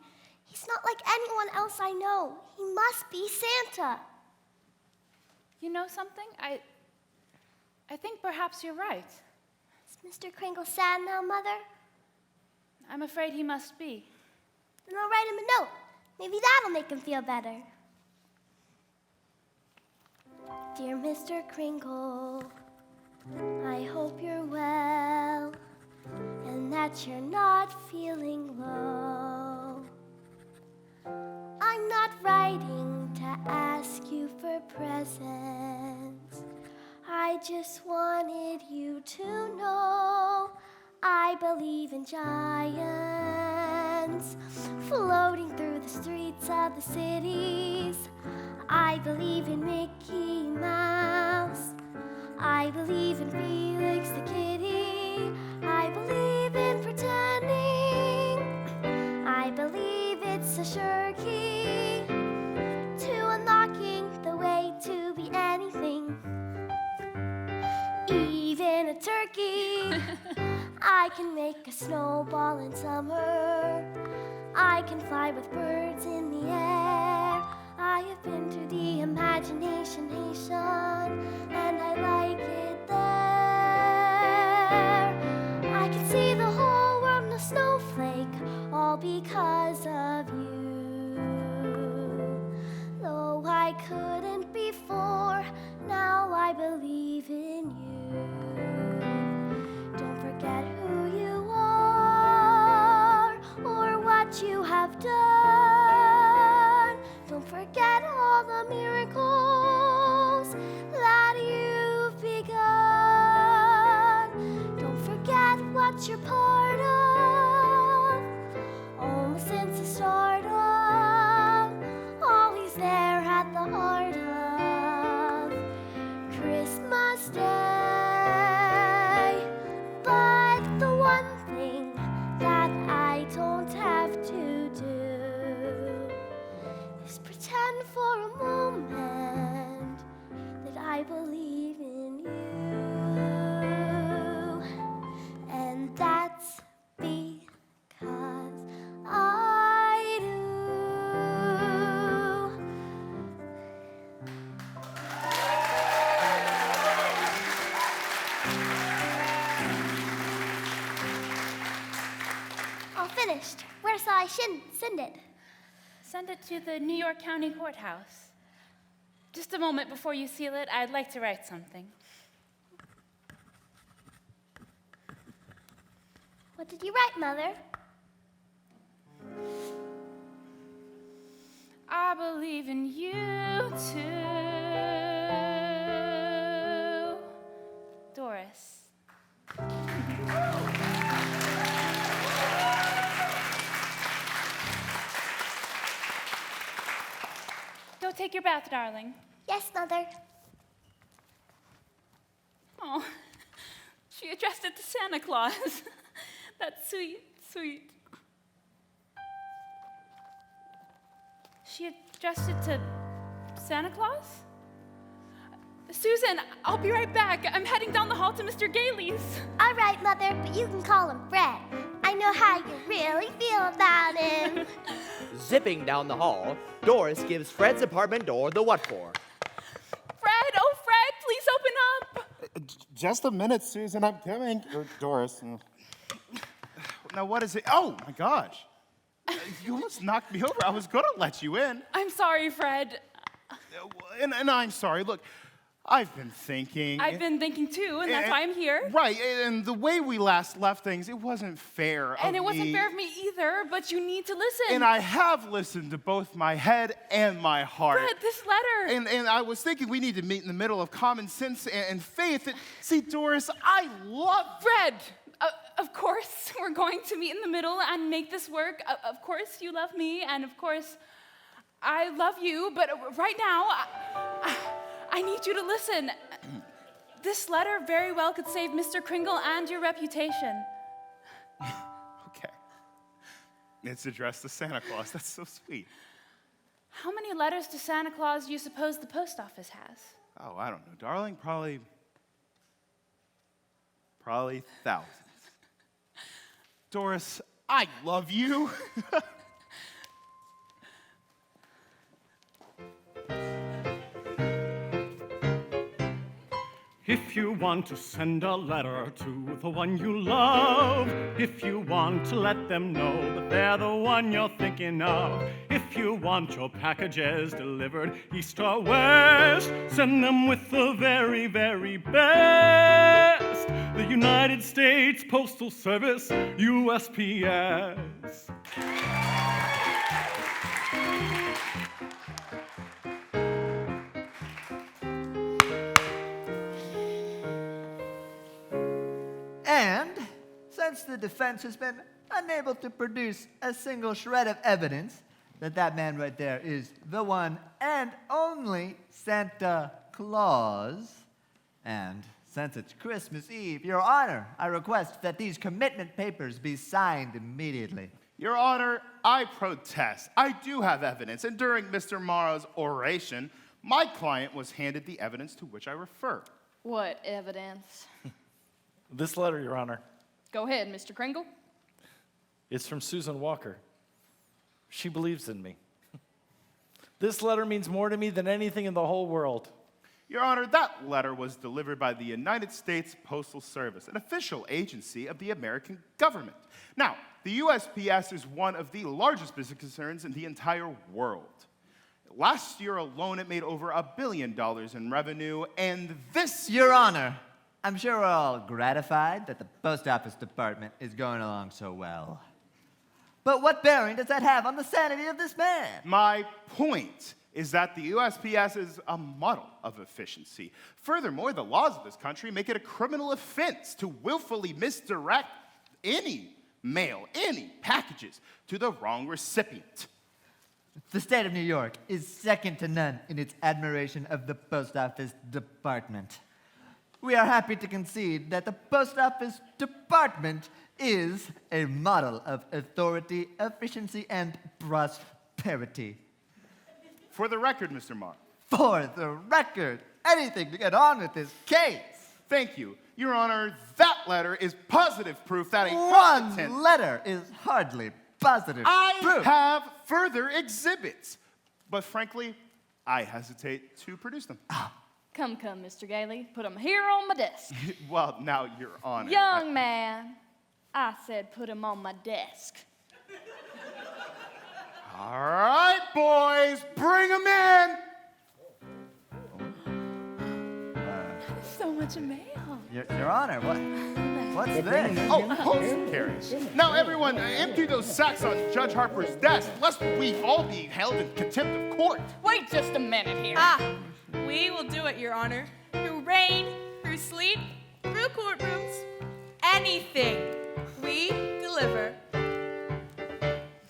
He's not like anyone else I know. He must be Santa. You know something? I think perhaps you're right. Is Mr. Kringle sad now, Mother? I'm afraid he must be. Then I'll write him a note. Maybe that'll make him feel better. Dear Mr. Kringle, I hope you're well and that you're not feeling low. I'm not writing to ask you for presents. I just wanted you to know I believe in giants floating through the streets of the cities. I believe in Mickey Mouse. I believe in Felix the Kitty. I believe in pretending. I believe it's a sure key to unlocking the way to be anything, even a turkey. I can make a snowball in summer. I can fly with birds in the air. I have been to the imagination nation, and I like it there. I can see the whole world in a snowflake, all because of you. Though I couldn't before, now I believe in you. Don't forget who you are or what you have done. Don't forget all the miracles that you've begun. Don't forget what you're part of, almost since the start of, always there at the heart of Christmas Day. But the one thing that I don't have to do is pretend for a moment that I believe in you. And that's because I do. All finished. Where shall I send it? Send it to the New York County Courthouse. Just a moment before you seal it, I'd like to write something. What did you write, Mother? I believe in you too, Doris. Go take your bath, darling. Yes, Mother. Oh, she addressed it to Santa Claus. That's sweet, sweet. She addressed it to Santa Claus? Susan, I'll be right back. I'm heading down the hall to Mr. Gailey's. All right, Mother, but you can call him Fred. I know how you really feel about him. Zipping down the hall, Doris gives Fred's apartment door the what for. Fred, oh Fred, please open up. Just a minute, Susan, I'm coming. Or Doris. Now, what is it? Oh, my gosh. You almost knocked me over. I was going to let you in. I'm sorry, Fred. And I'm sorry. Look, I've been thinking. I've been thinking too, and that's why I'm here. Right, and the way we last left things, it wasn't fair of me. And it wasn't fair of me either, but you need to listen. And I have listened to both my head and my heart. Fred, this letter. And I was thinking we need to meet in the middle of common sense and faith. See, Doris, I love... Fred, of course we're going to meet in the middle and make this work. Of course you love me, and of course I love you, but right now, I need you to listen. This letter very well could save Mr. Kringle and your reputation. Okay. It's addressed to Santa Claus. That's so sweet. How many letters to Santa Claus do you suppose the post office has? Oh, I don't know, darling. Probably thousands. Doris, I love you. If you want to send a letter to the one you love, if you want to let them know that they're the one you're thinking of, if you want your packages delivered east or west, send them with the very, very best. The United States Postal Service, USPS. And since the defense has been unable to produce a single shred of evidence that that man right there is the one and only Santa Claus, and since it's Christmas Eve, Your Honor, I request that these commitment papers be signed immediately. Your Honor, I protest. I do have evidence, and during Mr. Morrow's oration, my client was handed the evidence to which I refer. What evidence? This letter, Your Honor. Go ahead, Mr. Kringle. It's from Susan Walker. She believes in me. This letter means more to me than anything in the whole world. Your Honor, that letter was delivered by the United States Postal Service, an official agency of the American government. Now, the USPS is one of the largest business concerns in the entire world. Last year alone, it made over $1 billion in revenue, and this Your Honor, I'm sure we're all gratified that the Post Office Department is going along so well. But what bearing does that have on the sanity of this man? My point is that the USPS is a model of efficiency. Furthermore, the laws of this country make it a criminal offense to willfully misdirect any mail, any packages to the wrong recipient. The state of New York is second to none in its admiration of the Post Office Department. We are happy to concede that the Post Office Department is a model of authority, efficiency, and prosperity. For the record, Mr. Marr. For the record, anything to get on with this case. Thank you. Your Honor, that letter is positive proof that a One letter is hardly positive proof. I have further exhibits, but frankly, I hesitate to produce them. Come, Mr. Gailey. Put them here on my desk. Well, now, Your Honor. Young man, I said put them on my desk. All right, boys, bring them in. So much mail. Your Honor, what's this? Oh, post carriage. Now, everyone, empty those sacks on Judge Harper's desk, lest we all be held in contempt of court. Wait just a minute here. We will do it, Your Honor. Through rain, through sleet, through courtrooms, anything. We deliver.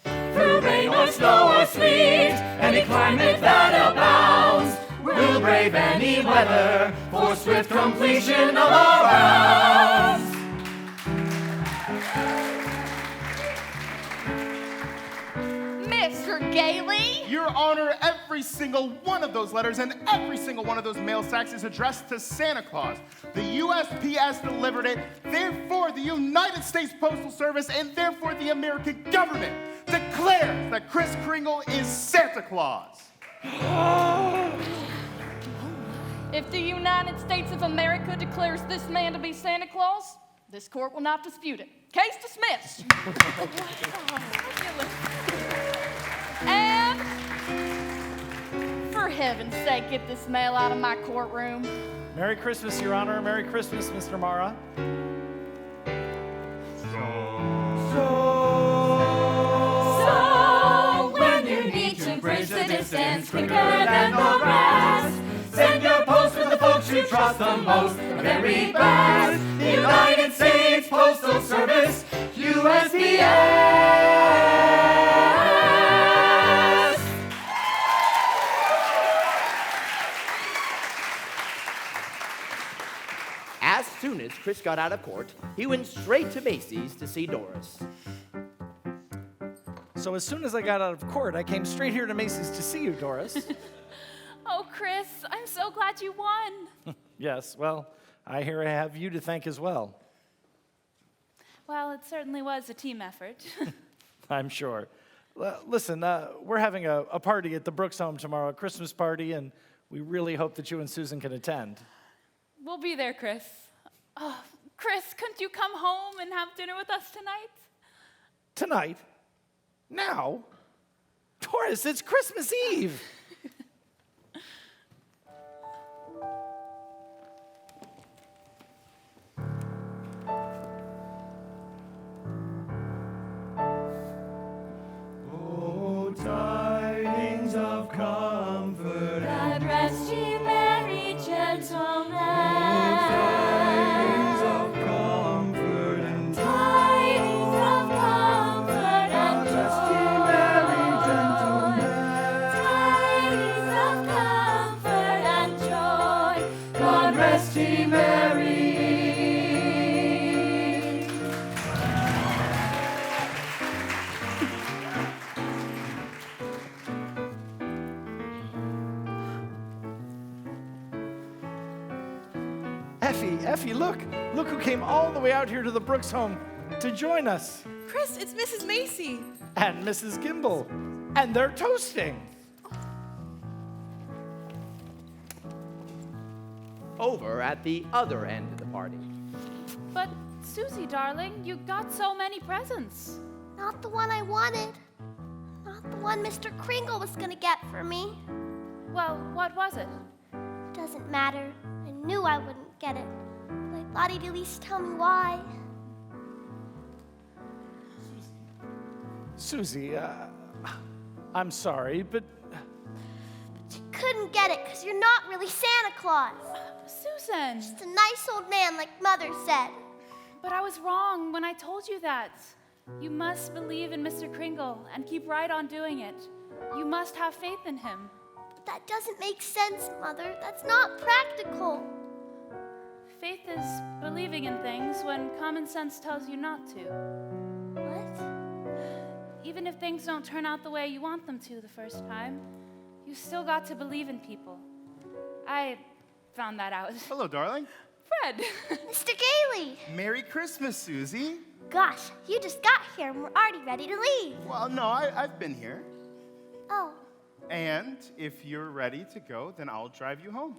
Through rain or snow or sleet, any climate that abounds, we'll brave any weather for swift completion of our rounds. Mr. Gailey? Your Honor, every single one of those letters and every single one of those mail sacks is addressed to Santa Claus. The USPS delivered it, therefore the United States Postal Service and therefore the American government declares that Kris Kringle is Santa Claus. If the United States of America declares this man to be Santa Claus, this court will not dispute it. Case dismissed. And for heaven's sake, get this mail out of my courtroom. Merry Christmas, Your Honor. Merry Christmas, Mr. Mara. So when you need to bridge the distance quicker than the rest, send your post with the folks you trust the most, the very best. The United States Postal Service, USPS. As soon as Chris got out of court, he went straight to Macy's to see Doris. So as soon as I got out of court, I came straight here to Macy's to see you, Doris. Oh, Chris, I'm so glad you won. Yes, well, I hear I have you to thank as well. Well, it certainly was a team effort. I'm sure. Listen, we're having a party at the Brooks home tomorrow, a Christmas party, and we really hope that you and Susan can attend. We'll be there, Chris. Oh, Chris, couldn't you come home and have dinner with us tonight? Tonight? Now? Doris, it's Christmas Eve. Oh, tidings of comfort. God rest ye merry gentlemen. Tidings of comfort and Tidings of comfort and joy. God rest ye merry. Effie, look who came all the way out here to the Brooks home to join us. Chris, it's Mrs. Macy. And Mrs. Gimbel. And they're toasting. Over at the other end of the party. But, Susie, darling, you got so many presents. Not the one I wanted. Not the one Mr. Kringle was gonna get for me. Well, what was it? Doesn't matter. I knew I wouldn't get it. But I thought he'd at least tell me why. Susie, I'm sorry, but You couldn't get it because you're not really Santa Claus. Susan! Just a nice old man like Mother said. But I was wrong when I told you that. You must believe in Mr. Kringle and keep right on doing it. You must have faith in him. But that doesn't make sense, Mother. That's not practical. Faith is believing in things when common sense tells you not to. What? Even if things don't turn out the way you want them to the first time, you still got to believe in people. I found that out. Hello, darling. Fred! Mr. Gailey! Merry Christmas, Susie. Gosh, you just got here and we're already ready to leave. Well, no, I've been here. Oh, And if you're ready to go, then I'll drive you home.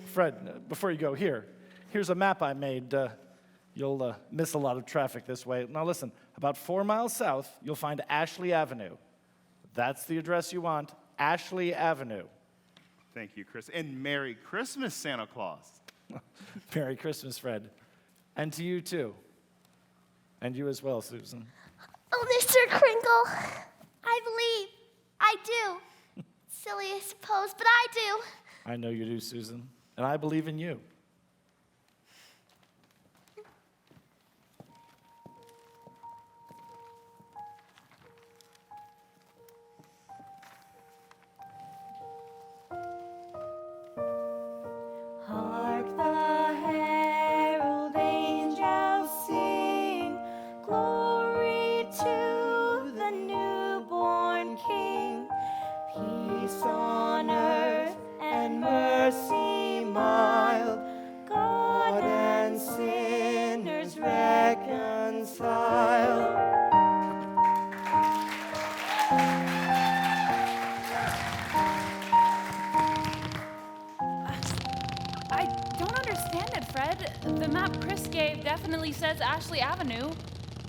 Fred, before you go, here's a map I made. You'll miss a lot of traffic this way. Now listen, about 4 miles south, you'll find Ashley Avenue. That's the address you want, Ashley Avenue. Thank you, Chris. And Merry Christmas, Santa Claus. Merry Christmas, Fred. And to you, too. And you as well, Susan. oh, Mr. Kringle. I believe. I do. Silly, I suppose, but I do. I know you do, Susan. And I believe in you. Hark the herald angels sing, glory to the newborn King. Peace on earth and mercy mild, Fred, the map Chris gave definitely says Ashley Avenue.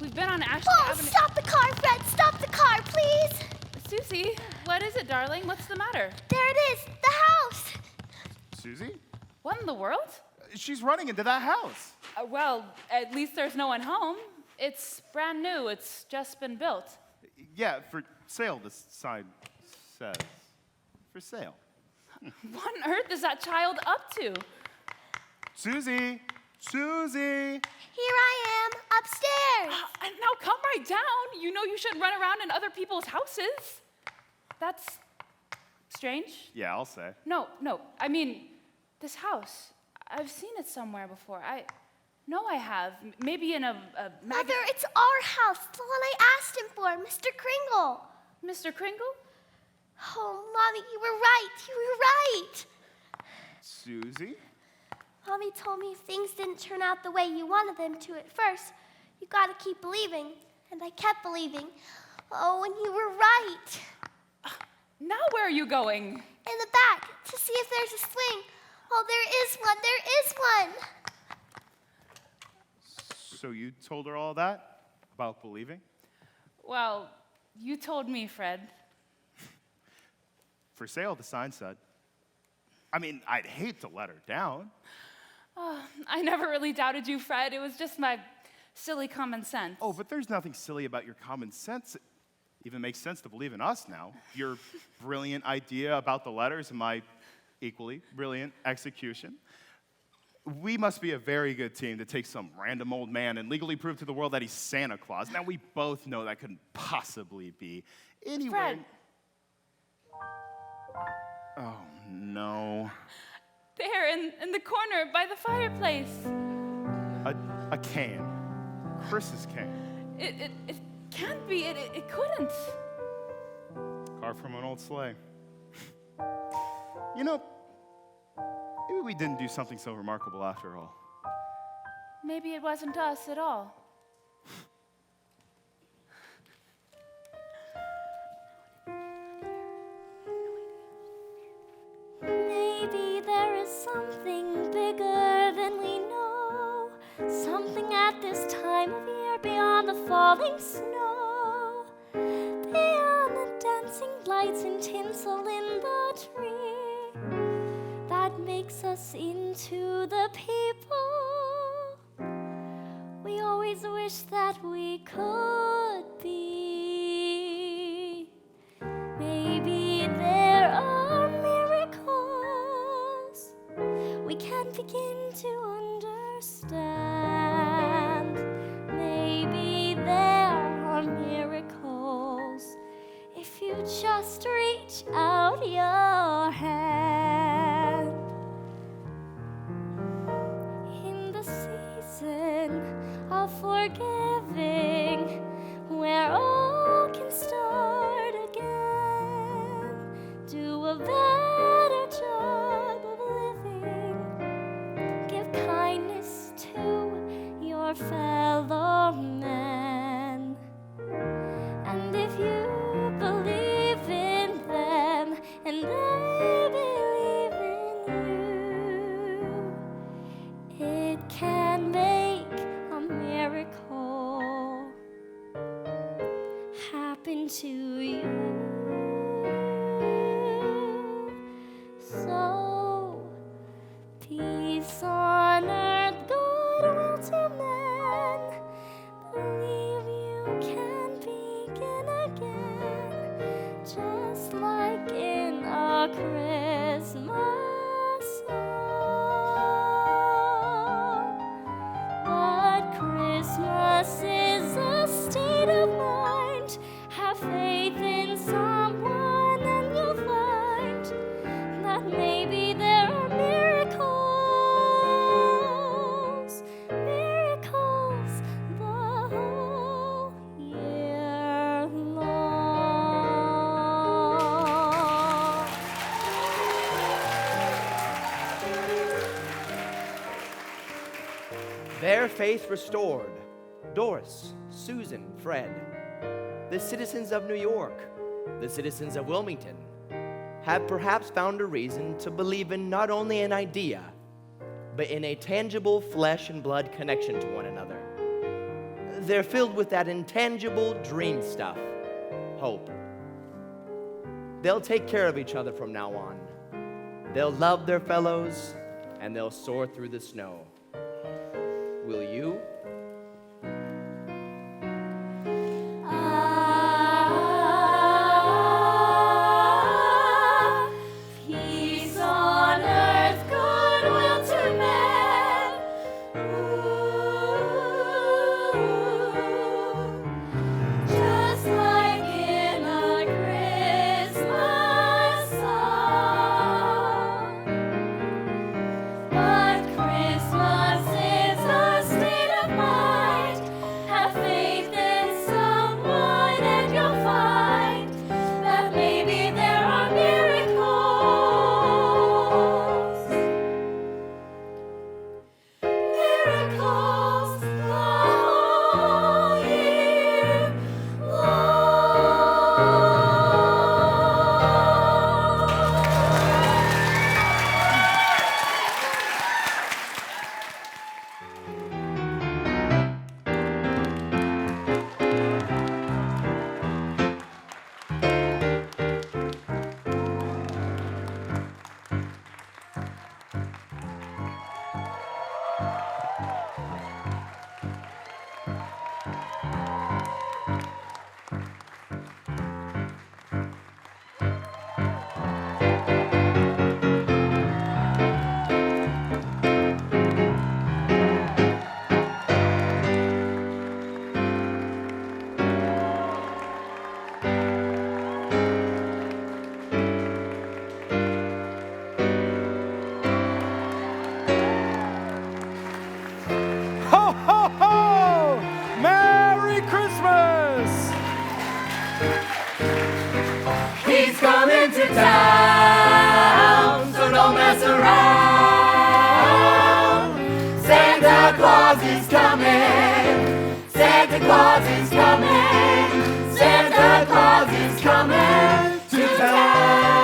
We've been on Ashley Oh, Avenue. stop the car, Fred! Stop the car, please! Susie, what is it, darling? What's the matter? There it is, the house! Susie? What in the world? She's running into that house. Well, at least there's no one home. It's brand new. It's just been built. Yeah, for sale, this sign says. For sale. What on earth is that child up to? Susie! Susie! Here I am, upstairs! Now come right down. You know you shouldn't run around in other people's houses. That's strange. Yeah, I'll say. No. I mean, this house. I've seen it somewhere before. I have. Maybe in a Mother, it's our house, the one I asked him for, Mr. Kringle. Mr. Kringle? Oh, Mommy, you were right. Susie? Mommy told me if things didn't turn out the way you wanted them to at first, you gotta keep believing. And I kept believing. Oh, and you were right. Now where are you going? In the back, to see if there's a swing. Oh, there is one. So you told her all that? About believing? Well, you told me, Fred. For sale, the sign said. I mean, I'd hate to let her down. Oh, I never really doubted you, Fred. It was just my silly common sense. Oh, but there's nothing silly about your common sense. It even makes sense to believe in us now. Your brilliant idea about the letters and my equally brilliant execution. We must be a very good team to take some random old man and legally prove to the world that he's Santa Claus. Now, we both know that couldn't possibly be. Anyway. Fred. Oh, no. There, in the corner by the fireplace. A can. Chris's can. It can't be. It couldn't. Carved from an old sleigh. You know, maybe we didn't do something so remarkable after all. Maybe it wasn't us at all. Maybe there is something bigger than we know. Something at this time of year beyond the falling snow. Beyond the dancing lights and tinsel in the tree. That makes us into the people we always wish that we could be. Maybe there are miracles we can't begin to understand. Maybe there are miracles if you just reach out your hand. In the season of forgiving, where all can start again, do a better job of living. Give kindness to your fellow man. And if you believe in them and they believe in you, it can make a miracle happen to you. So, peace on earth, goodwill to men. Believe you can begin again, just like in a Christmas song. But Christmas is a state of mind. Have faith in someone and you'll find that maybe there are miracles, miracles the whole year long. Their faith restored. Doris, Susan, Fred, the citizens of New York, the citizens of Wilmington, have perhaps found a reason to believe in not only an idea, but in a tangible flesh and blood connection to one another. They're filled with that intangible dream stuff, hope. They'll take care of each other from now on. They'll love their fellows, and they'll soar through the snow. Will you? Peace on earth, goodwill to men. Just like in a Christmas song. But Christmas is a state of mind. Have faith in someone and you'll find that maybe there are miracles. Miracles the whole year Ho, ho, ho! Merry Christmas! He's coming to town, so don't mess around. Santa Claus is coming. Santa Claus is coming. Santa Claus is coming to town.